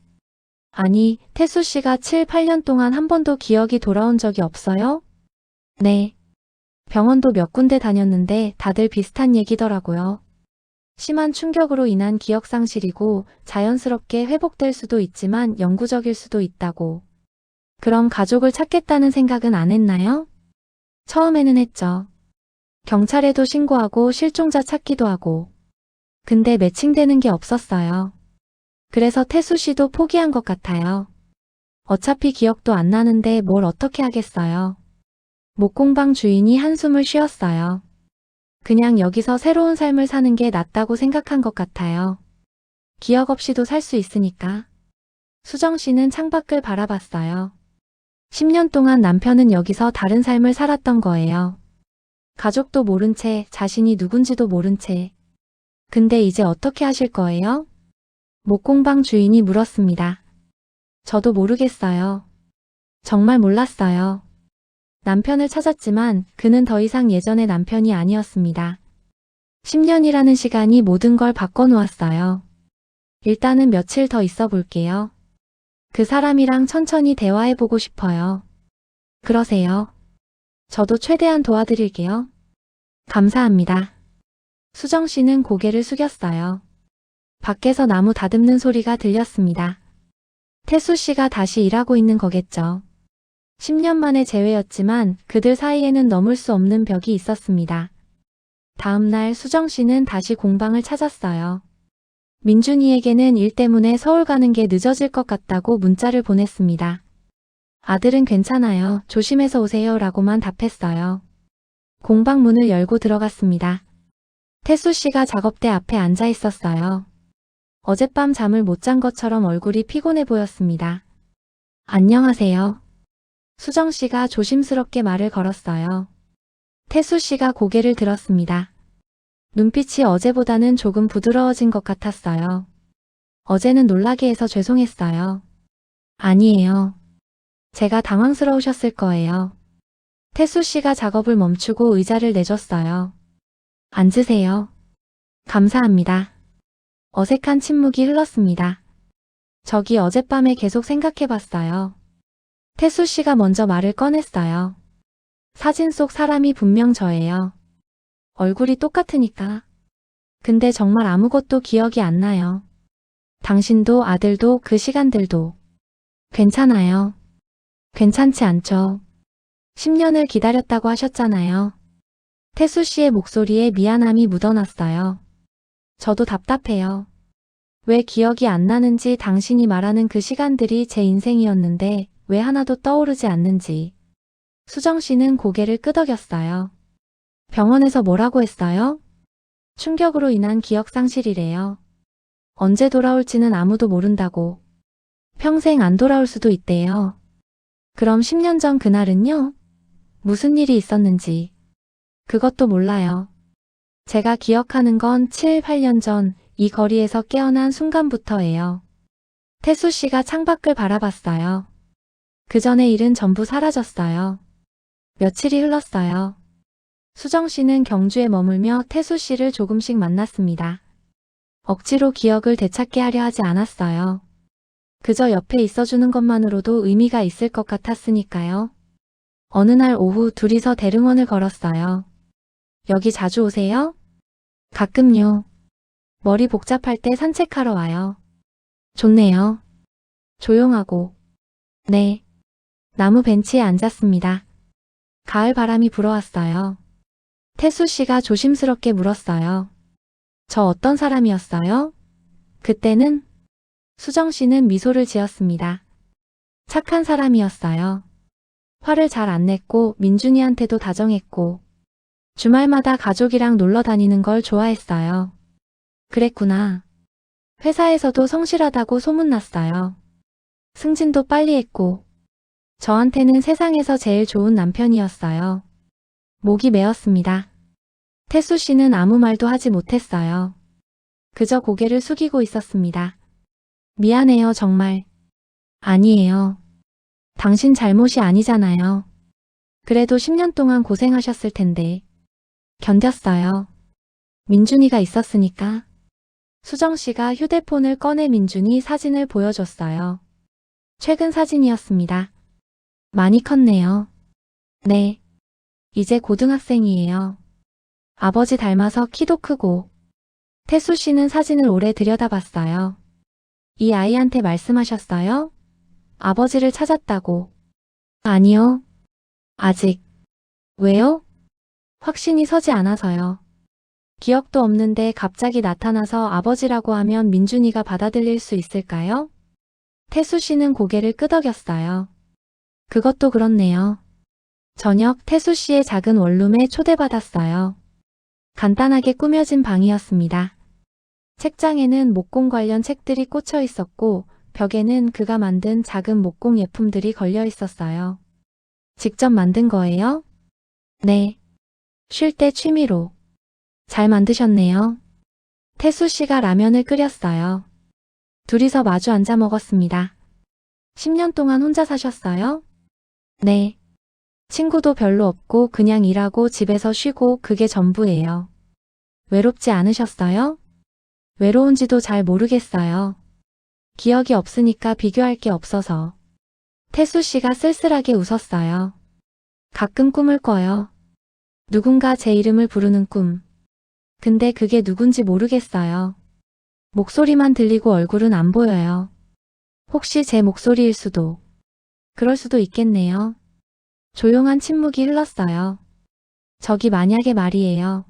아니, 태수 씨가 7, 8년 동안 한 번도 기억이 돌아온 적이 없어요? 네. 병원도 몇 군데 다녔는데 다들 비슷한 얘기더라고요. 심한 충격으로 인한 기억상실이고 자연스럽게 회복될 수도 있지만 영구적일 수도 있다고. 그럼 가족을 찾겠다는 생각은 안 했나요? 처음에는 했죠. 경찰에도 신고하고 실종자 찾기도 하고. 근데 매칭되는 게 없었어요. 그래서 태수 씨도 포기한 것 같아요. 어차피 기억도 안 나는데 뭘 어떻게 하겠어요. 목공방 주인이 한숨을 쉬었어요. 그냥 여기서 새로운 삶을 사는 게 낫다고 생각한 것 같아요. 기억 없이도 살 수 있으니까. 수정 씨는 창밖을 바라봤어요. 10년 동안 남편은 여기서 다른 삶을 살았던 거예요. 가족도 모른 채, 자신이 누군지도 모른 채. 근데 이제 어떻게 하실 거예요? 목공방 주인이 물었습니다. 저도 모르겠어요. 정말 몰랐어요. 남편을 찾았지만 그는 더 이상 예전의 남편이 아니었습니다. 10년이라는 시간이 모든 걸 바꿔놓았어요. 일단은 며칠 더 있어 볼게요. 그 사람이랑 천천히 대화해보고 싶어요. 그러세요. 저도 최대한 도와드릴게요. 감사합니다. 수정 씨는 고개를 숙였어요. 밖에서 나무 다듬는 소리가 들렸습니다. 태수 씨가 다시 일하고 있는 거겠죠. 10년 만의 재회였지만 그들 사이에는 넘을 수 없는 벽이 있었습니다. 다음 날 수정 씨는 다시 공방을 찾았어요. 민준이에게는 일 때문에 서울 가는 게 늦어질 것 같다고 문자를 보냈습니다. 아들은 괜찮아요. 조심해서 오세요 라고만 답했어요. 공방 문을 열고 들어갔습니다. 태수 씨가 작업대 앞에 앉아 있었어요. 어젯밤 잠을 못 잔 것처럼 얼굴이 피곤해 보였습니다. 안녕하세요. 수정 씨가 조심스럽게 말을 걸었어요. 태수 씨가 고개를 들었습니다. 눈빛이 어제보다는 조금 부드러워진 것 같았어요. 어제는 놀라게 해서 죄송했어요. 아니에요. 제가 당황스러우셨을 거예요. 태수 씨가 작업을 멈추고 의자를 내줬어요. 앉으세요. 감사합니다. 어색한 침묵이 흘렀습니다. 저기 어젯밤에 계속 생각해봤어요. 태수 씨가 먼저 말을 꺼냈어요. 사진 속 사람이 분명 저예요. 얼굴이 똑같으니까. 근데 정말 아무것도 기억이 안 나요. 당신도 아들도 그 시간들도. 괜찮아요. 괜찮지 않죠. 10년을 기다렸다고 하셨잖아요. 태수 씨의 목소리에 미안함이 묻어났어요. 저도 답답해요. 왜 기억이 안 나는지 당신이 말하는 그 시간들이 제 인생이었는데 왜 하나도 떠오르지 않는지. 수정 씨는 고개를 끄덕였어요. 병원에서 뭐라고 했어요? 충격으로 인한 기억 상실이래요. 언제 돌아올지는 아무도 모른다고. 평생 안 돌아올 수도 있대요. 그럼 10년 전 그날은요? 무슨 일이 있었는지. 그것도 몰라요. 제가 기억하는 건 7, 8년 전 이 거리에서 깨어난 순간부터예요. 태수 씨가 창밖을 바라봤어요. 그 전의 일은 전부 사라졌어요. 며칠이 흘렀어요. 수정 씨는 경주에 머물며 태수 씨를 조금씩 만났습니다. 억지로 기억을 되찾게 하려 하지 않았어요. 그저 옆에 있어주는 것만으로도 의미가 있을 것 같았으니까요. 어느 날 오후 둘이서 대릉원을 걸었어요. 여기 자주 오세요? 가끔요. 머리 복잡할 때 산책하러 와요. 좋네요. 조용하고. 네. 나무 벤치에 앉았습니다. 가을 바람이 불어왔어요. 태수 씨가 조심스럽게 물었어요. 저 어떤 사람이었어요? 그때는 수정 씨는 미소를 지었습니다. 착한 사람이었어요. 화를 잘 안 냈고 민준이한테도 다정했고 주말마다 가족이랑 놀러 다니는 걸 좋아했어요. 그랬구나. 회사에서도 성실하다고 소문났어요. 승진도 빨리 했고 저한테는 세상에서 제일 좋은 남편이었어요. 목이 메었습니다. 태수 씨는 아무 말도 하지 못했어요. 그저 고개를 숙이고 있었습니다. 미안해요, 정말. 아니에요. 당신 잘못이 아니잖아요. 그래도 10년 동안 고생하셨을 텐데. 견뎠어요. 민준이가 있었으니까. 수정 씨가 휴대폰을 꺼내 민준이 사진을 보여줬어요. 최근 사진이었습니다. 많이 컸네요. 네. 이제 고등학생이에요. 아버지 닮아서 키도 크고. 태수 씨는 사진을 오래 들여다봤어요. 이 아이한테 말씀하셨어요? 아버지를 찾았다고. 아니요. 아직. 왜요? 확신이 서지 않아서요. 기억도 없는데 갑자기 나타나서 아버지라고 하면 민준이가 받아들일 수 있을까요? 태수 씨는 고개를 끄덕였어요. 그것도 그렇네요. 저녁 태수 씨의 작은 원룸에 초대받았어요. 간단하게 꾸며진 방이었습니다. 책장에는 목공 관련 책들이 꽂혀 있었고 벽에는 그가 만든 작은 목공 예품들이 걸려 있었어요. 직접 만든 거예요? 네. 쉴 때 취미로. 잘 만드셨네요. 태수 씨가 라면을 끓였어요. 둘이서 마주 앉아 먹었습니다. 10년 동안 혼자 사셨어요? 네. 친구도 별로 없고 그냥 일하고 집에서 쉬고 그게 전부예요. 외롭지 않으셨어요? 외로운지도 잘 모르겠어요. 기억이 없으니까 비교할 게 없어서. 태수 씨가 쓸쓸하게 웃었어요. 가끔 꿈을 꿔요. 누군가 제 이름을 부르는 꿈. 근데 그게 누군지 모르겠어요. 목소리만 들리고 얼굴은 안 보여요. 혹시 제 목소리일 수도. 그럴 수도 있겠네요. 조용한 침묵이 흘렀어요. 저기 만약에 말이에요.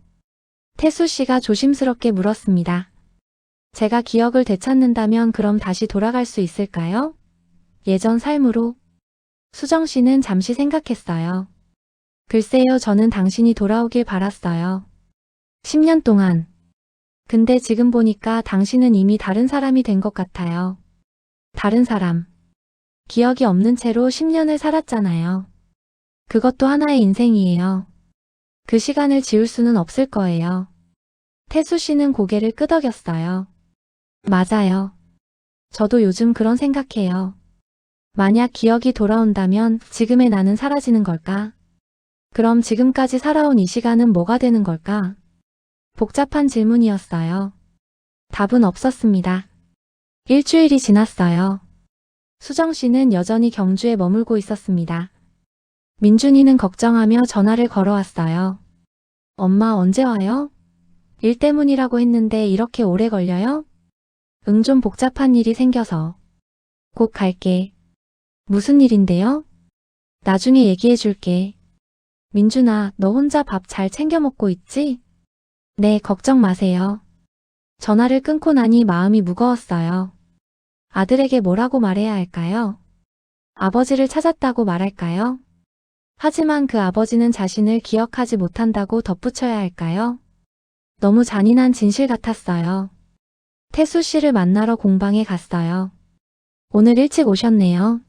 태수 씨가 조심스럽게 물었습니다. 제가 기억을 되찾는다면 그럼 다시 돌아갈 수 있을까요? 예전 삶으로. 수정 씨는 잠시 생각했어요. 글쎄요, 저는 당신이 돌아오길 바랐어요. 10년 동안. 근데 지금 보니까 당신은 이미 다른 사람이 된 것 같아요. 다른 사람. 기억이 없는 채로 10년을 살았잖아요. 그것도 하나의 인생이에요. 그 시간을 지울 수는 없을 거예요. 태수 씨는 고개를 끄덕였어요. 맞아요. 저도 요즘 그런 생각해요. 만약 기억이 돌아온다면 지금의 나는 사라지는 걸까? 그럼 지금까지 살아온 이 시간은 뭐가 되는 걸까? 복잡한 질문이었어요. 답은 없었습니다. 일주일이 지났어요. 수정 씨는 여전히 경주에 머물고 있었습니다. 민준이는 걱정하며 전화를 걸어왔어요. 엄마 언제 와요? 일 때문이라고 했는데 이렇게 오래 걸려요? 응, 좀 복잡한 일이 생겨서. 곧 갈게. 무슨 일인데요? 나중에 얘기해 줄게. 민준아, 너 혼자 밥 잘 챙겨 먹고 있지? 네, 걱정 마세요. 전화를 끊고 나니 마음이 무거웠어요. 아들에게 뭐라고 말해야 할까요? 아버지를 찾았다고 말할까요? 하지만 그 아버지는 자신을 기억하지 못한다고 덧붙여야 할까요? 너무 잔인한 진실 같았어요. 태수 씨를 만나러 공방에 갔어요. 오늘 일찍 오셨네요.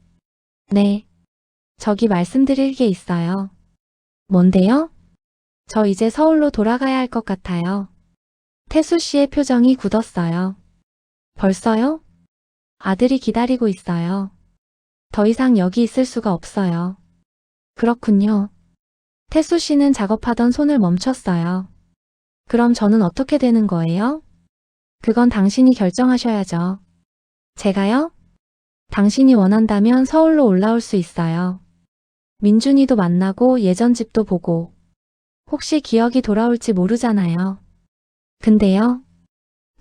네. 저기 말씀드릴 게 있어요. 뭔데요? 저 이제 서울로 돌아가야 할 것 같아요. 태수 씨의 표정이 굳었어요. 벌써요? 아들이 기다리고 있어요. 더 이상 여기 있을 수가 없어요. 그렇군요. 태수 씨는 작업하던 손을 멈췄어요. 그럼 저는 어떻게 되는 거예요? 그건 당신이 결정하셔야죠. 제가요? 당신이 원한다면 서울로 올라올 수 있어요. 민준이도 만나고 예전 집도 보고. 혹시 기억이 돌아올지 모르잖아요. 근데요?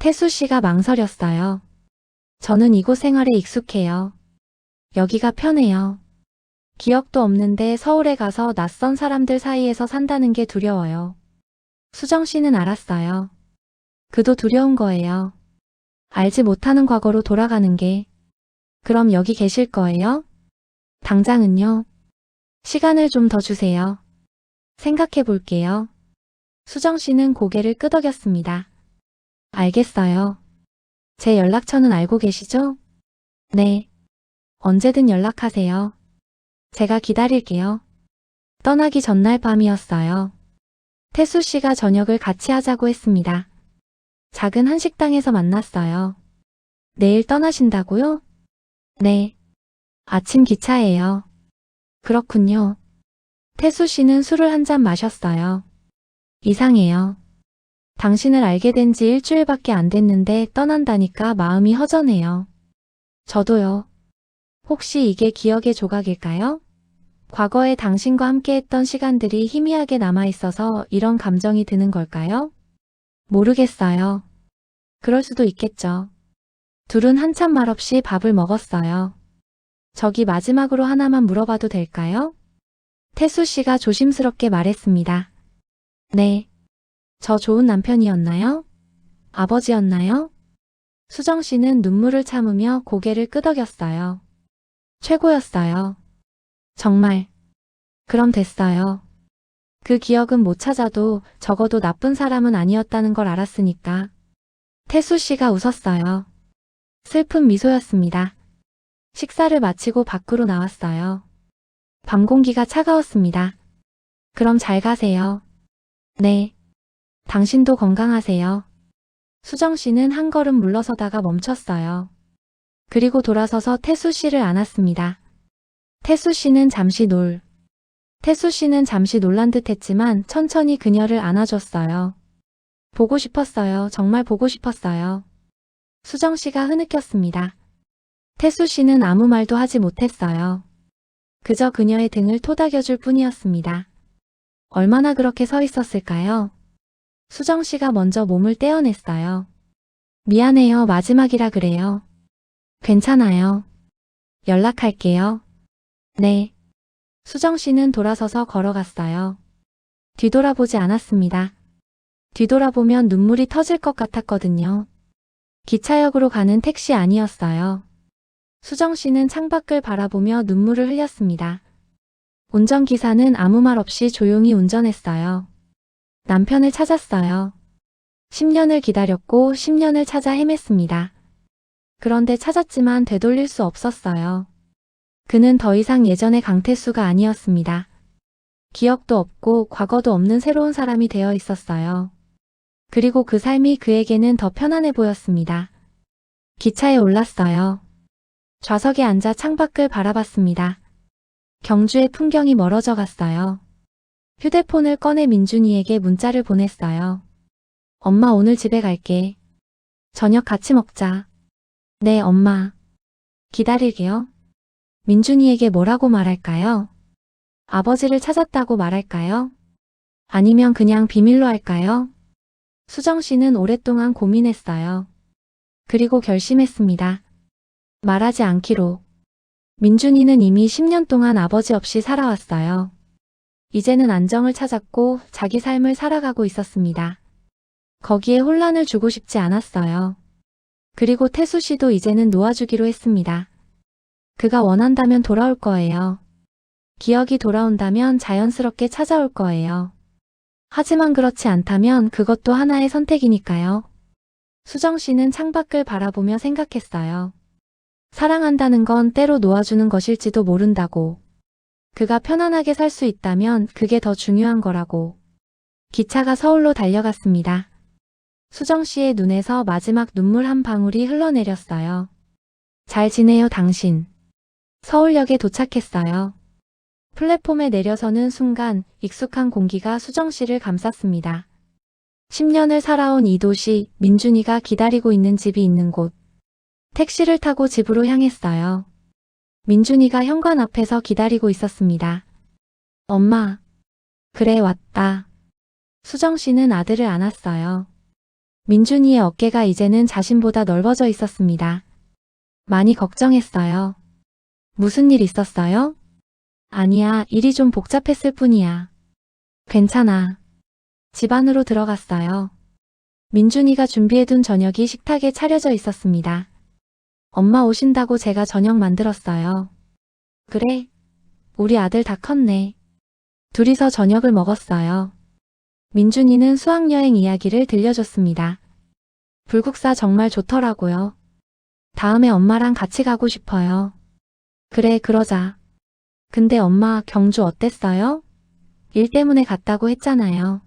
태수 씨가 망설였어요. 저는 이곳 생활에 익숙해요. 여기가 편해요. 기억도 없는데 서울에 가서 낯선 사람들 사이에서 산다는 게 두려워요. 수정 씨는 알았어요. 그도 두려운 거예요. 알지 못하는 과거로 돌아가는 게. 그럼 여기 계실 거예요? 당장은요. 시간을 좀 더 주세요. 생각해 볼게요. 수정 씨는 고개를 끄덕였습니다. 알겠어요. 제 연락처는 알고 계시죠? 네. 언제든 연락하세요. 제가 기다릴게요. 떠나기 전날 밤이었어요. 태수 씨가 저녁을 같이 하자고 했습니다. 작은 한식당에서 만났어요. 내일 떠나신다고요? 네. 아침 기차예요. 그렇군요. 태수 씨는 술을 한 잔 마셨어요. 이상해요. 당신을 알게 된 지 일주일밖에 안 됐는데 떠난다니까 마음이 허전해요. 저도요. 혹시 이게 기억의 조각일까요? 과거에 당신과 함께했던 시간들이 희미하게 남아있어서 이런 감정이 드는 걸까요? 모르겠어요. 그럴 수도 있겠죠. 둘은 한참 말없이 밥을 먹었어요. 저기 마지막으로 하나만 물어봐도 될까요? 태수 씨가 조심스럽게 말했습니다. 네. 저 좋은 남편이었나요? 아버지였나요? 수정 씨는 눈물을 참으며 고개를 끄덕였어요. 최고였어요. 정말. 그럼 됐어요. 그 기억은 못 찾아도 적어도 나쁜 사람은 아니었다는 걸 알았으니까. 태수 씨가 웃었어요. 슬픈 미소였습니다. 식사를 마치고 밖으로 나왔어요. 밤 공기가 차가웠습니다. 그럼 잘 가세요. 네. 당신도 건강하세요. 수정 씨는 한 걸음 물러서다가 멈췄어요. 그리고 돌아서서 태수 씨를 안았습니다. 태수 씨는 잠시 놀란 듯 했지만 천천히 그녀를 안아줬어요. 보고 싶었어요. 정말 보고 싶었어요. 수정 씨가 흐느꼈습니다. 태수 씨는 아무 말도 하지 못했어요. 그저 그녀의 등을 토닥여줄 뿐이었습니다. 얼마나 그렇게 서 있었을까요? 수정 씨가 먼저 몸을 떼어냈어요. 미안해요. 마지막이라 그래요. 괜찮아요. 연락할게요. 네. 수정 씨는 돌아서서 걸어갔어요. 뒤돌아보지 않았습니다. 뒤돌아보면 눈물이 터질 것 같았거든요. 기차역으로 가는 택시 아니었어요. 수정 씨는 창밖을 바라보며 눈물을 흘렸습니다. 운전기사는 아무 말 없이 조용히 운전했어요. 남편을 찾았어요. 10년을 기다렸고 10년을 찾아 헤맸습니다. 그런데 찾았지만 되돌릴 수 없었어요. 그는 더 이상 예전의 강태수가 아니었습니다. 기억도 없고 과거도 없는 새로운 사람이 되어 있었어요. 그리고 그 삶이 그에게는 더 편안해 보였습니다. 기차에 올랐어요. 좌석에 앉아 창밖을 바라봤습니다. 경주의 풍경이 멀어져 갔어요. 휴대폰을 꺼내 민준이에게 문자를 보냈어요. 엄마 오늘 집에 갈게. 저녁 같이 먹자. 네, 엄마. 기다릴게요. 민준이에게 뭐라고 말할까요? 아버지를 찾았다고 말할까요? 아니면 그냥 비밀로 할까요? 수정 씨는 오랫동안 고민했어요. 그리고 결심했습니다. 말하지 않기로. 민준이는 이미 10년 동안 아버지 없이 살아왔어요. 이제는 안정을 찾았고 자기 삶을 살아가고 있었습니다. 거기에 혼란을 주고 싶지 않았어요. 그리고 태수 씨도 이제는 놓아주기로 했습니다. 그가 원한다면 돌아올 거예요. 기억이 돌아온다면 자연스럽게 찾아올 거예요. 하지만 그렇지 않다면 그것도 하나의 선택이니까요. 수정 씨는 창밖을 바라보며 생각했어요. 사랑한다는 건 때로 놓아주는 것일지도 모른다고. 그가 편안하게 살 수 있다면 그게 더 중요한 거라고. 기차가 서울로 달려갔습니다. 수정 씨의 눈에서 마지막 눈물 한 방울이 흘러내렸어요. 잘 지내요, 당신. 서울역에 도착했어요. 플랫폼에 내려서는 순간 익숙한 공기가 수정 씨를 감쌌습니다. 10년을 살아온 이 도시, 민준이가 기다리고 있는 집이 있는 곳. 택시를 타고 집으로 향했어요. 민준이가 현관 앞에서 기다리고 있었습니다. 엄마. 그래, 왔다. 수정 씨는 아들을 안았어요. 민준이의 어깨가 이제는 자신보다 넓어져 있었습니다. 많이 걱정했어요. 무슨 일 있었어요? 아니야, 일이 좀 복잡했을 뿐이야. 괜찮아. 집 안으로 들어갔어요. 민준이가 준비해둔 저녁이 식탁에 차려져 있었습니다. 엄마 오신다고 제가 저녁 만들었어요. 그래? 우리 아들 다 컸네. 둘이서 저녁을 먹었어요. 민준이는 수학여행 이야기를 들려줬습니다. 불국사 정말 좋더라고요. 다음에 엄마랑 같이 가고 싶어요. 그래, 그러자. 근데 엄마, 경주 어땠어요? 일 때문에 갔다고 했잖아요.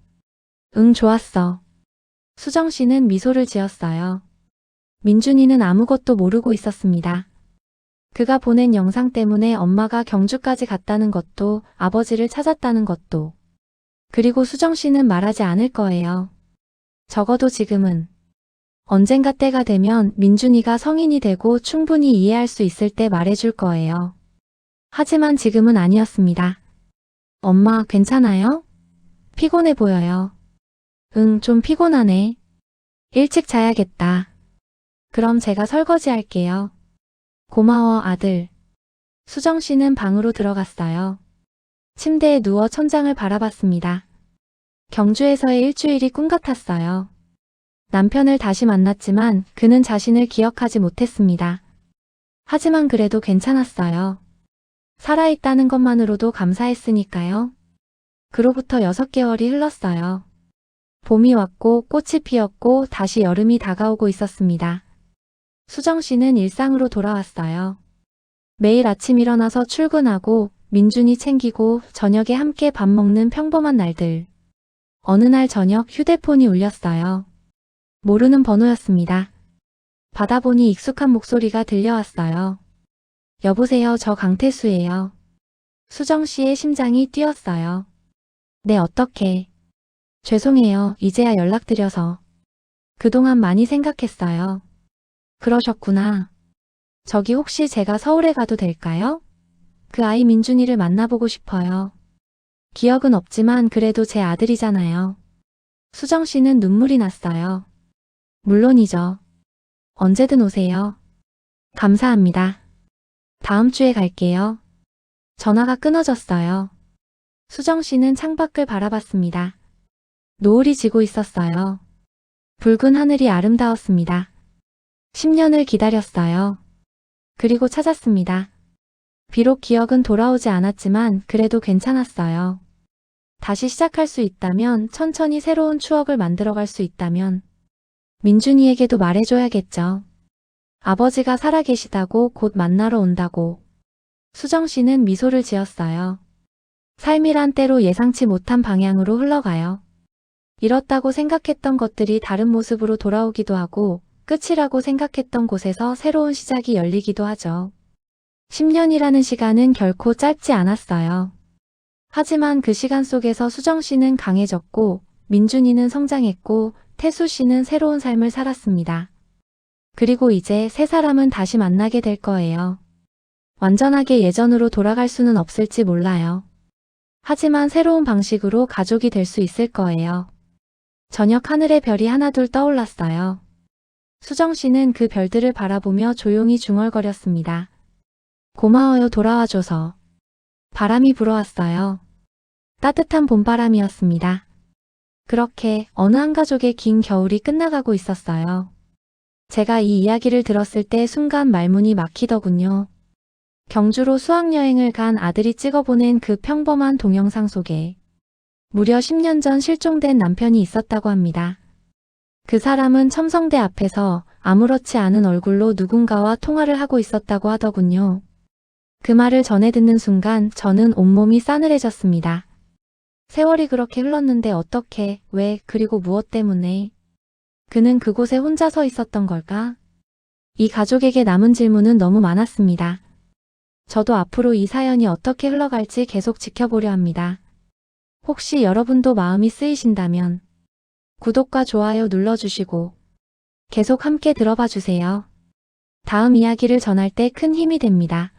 응, 좋았어. 수정 씨는 미소를 지었어요. 민준이는 아무것도 모르고 있었습니다. 그가 보낸 영상 때문에 엄마가 경주까지 갔다는 것도, 아버지를 찾았다는 것도. 그리고 수정 씨는 말하지 않을 거예요. 적어도 지금은. 언젠가 때가 되면 민준이가 성인이 되고 충분히 이해할 수 있을 때 말해줄 거예요. 하지만 지금은 아니었습니다. 엄마, 괜찮아요? 피곤해 보여요. 응, 좀 피곤하네. 일찍 자야겠다. 그럼 제가 설거지 할게요. 고마워, 아들. 수정 씨는 방으로 들어갔어요. 침대에 누워 천장을 바라봤습니다. 경주에서의 일주일이 꿈 같았어요. 남편을 다시 만났지만 그는 자신을 기억하지 못했습니다. 하지만 그래도 괜찮았어요. 살아있다는 것만으로도 감사했으니까요. 그로부터 6개월이 흘렀어요. 봄이 왔고 꽃이 피었고 다시 여름이 다가오고 있었습니다. 수정 씨는 일상으로 돌아왔어요. 매일 아침 일어나서 출근하고 민준이 챙기고 저녁에 함께 밥 먹는 평범한 날들. 어느 날 저녁 휴대폰이 울렸어요. 모르는 번호였습니다. 받아보니 익숙한 목소리가 들려왔어요. 여보세요, 저 강태수예요. 수정 씨의 심장이 뛰었어요. 네, 어떡해. 죄송해요, 이제야 연락드려서. 그동안 많이 생각했어요. 그러셨구나. 저기 혹시 제가 서울에 가도 될까요? 그 아이 민준이를 만나보고 싶어요. 기억은 없지만 그래도 제 아들이잖아요. 수정 씨는 눈물이 났어요. 물론이죠. 언제든 오세요. 감사합니다. 다음 주에 갈게요. 전화가 끊어졌어요. 수정 씨는 창밖을 바라봤습니다. 노을이 지고 있었어요. 붉은 하늘이 아름다웠습니다. 10년을 기다렸어요. 그리고 찾았습니다. 비록 기억은 돌아오지 않았지만 그래도 괜찮았어요. 다시 시작할 수 있다면, 천천히 새로운 추억을 만들어갈 수 있다면 민준이에게도 말해줘야겠죠. 아버지가 살아계시다고, 곧 만나러 온다고. 수정 씨는 미소를 지었어요. 삶이란 때로 예상치 못한 방향으로 흘러가요. 잃었다고 생각했던 것들이 다른 모습으로 돌아오기도 하고, 끝이라고 생각했던 곳에서 새로운 시작이 열리기도 하죠. 10년이라는 시간은 결코 짧지 않았어요. 하지만 그 시간 속에서 수정 씨는 강해졌고, 민준이는 성장했고, 태수 씨는 새로운 삶을 살았습니다. 그리고 이제 세 사람은 다시 만나게 될 거예요. 완전하게 예전으로 돌아갈 수는 없을지 몰라요. 하지만 새로운 방식으로 가족이 될 수 있을 거예요. 저녁 하늘에 별이 하나둘 떠올랐어요. 수정 씨는 그 별들을 바라보며 조용히 중얼거렸습니다. 고마워요, 돌아와줘서. 바람이 불어왔어요. 따뜻한 봄바람이었습니다. 그렇게 어느 한 가족의 긴 겨울이 끝나가고 있었어요. 제가 이 이야기를 들었을 때 순간 말문이 막히더군요. 경주로 수학여행을 간 아들이 찍어보낸 그 평범한 동영상 속에 무려 10년 전 실종된 남편이 있었다고 합니다. 그 사람은 첨성대 앞에서 아무렇지 않은 얼굴로 누군가와 통화를 하고 있었다고 하더군요. 그 말을 전해 듣는 순간 저는 온몸이 싸늘해졌습니다. 세월이 그렇게 흘렀는데 어떻게, 왜, 그리고 무엇 때문에 그는 그곳에 혼자 서 있었던 걸까? 이 가족에게 남은 질문은 너무 많았습니다. 저도 앞으로 이 사연이 어떻게 흘러갈지 계속 지켜보려 합니다. 혹시 여러분도 마음이 쓰이신다면 구독과 좋아요 눌러주시고 계속 함께 들어봐 주세요. 다음 이야기를 전할 때 큰 힘이 됩니다.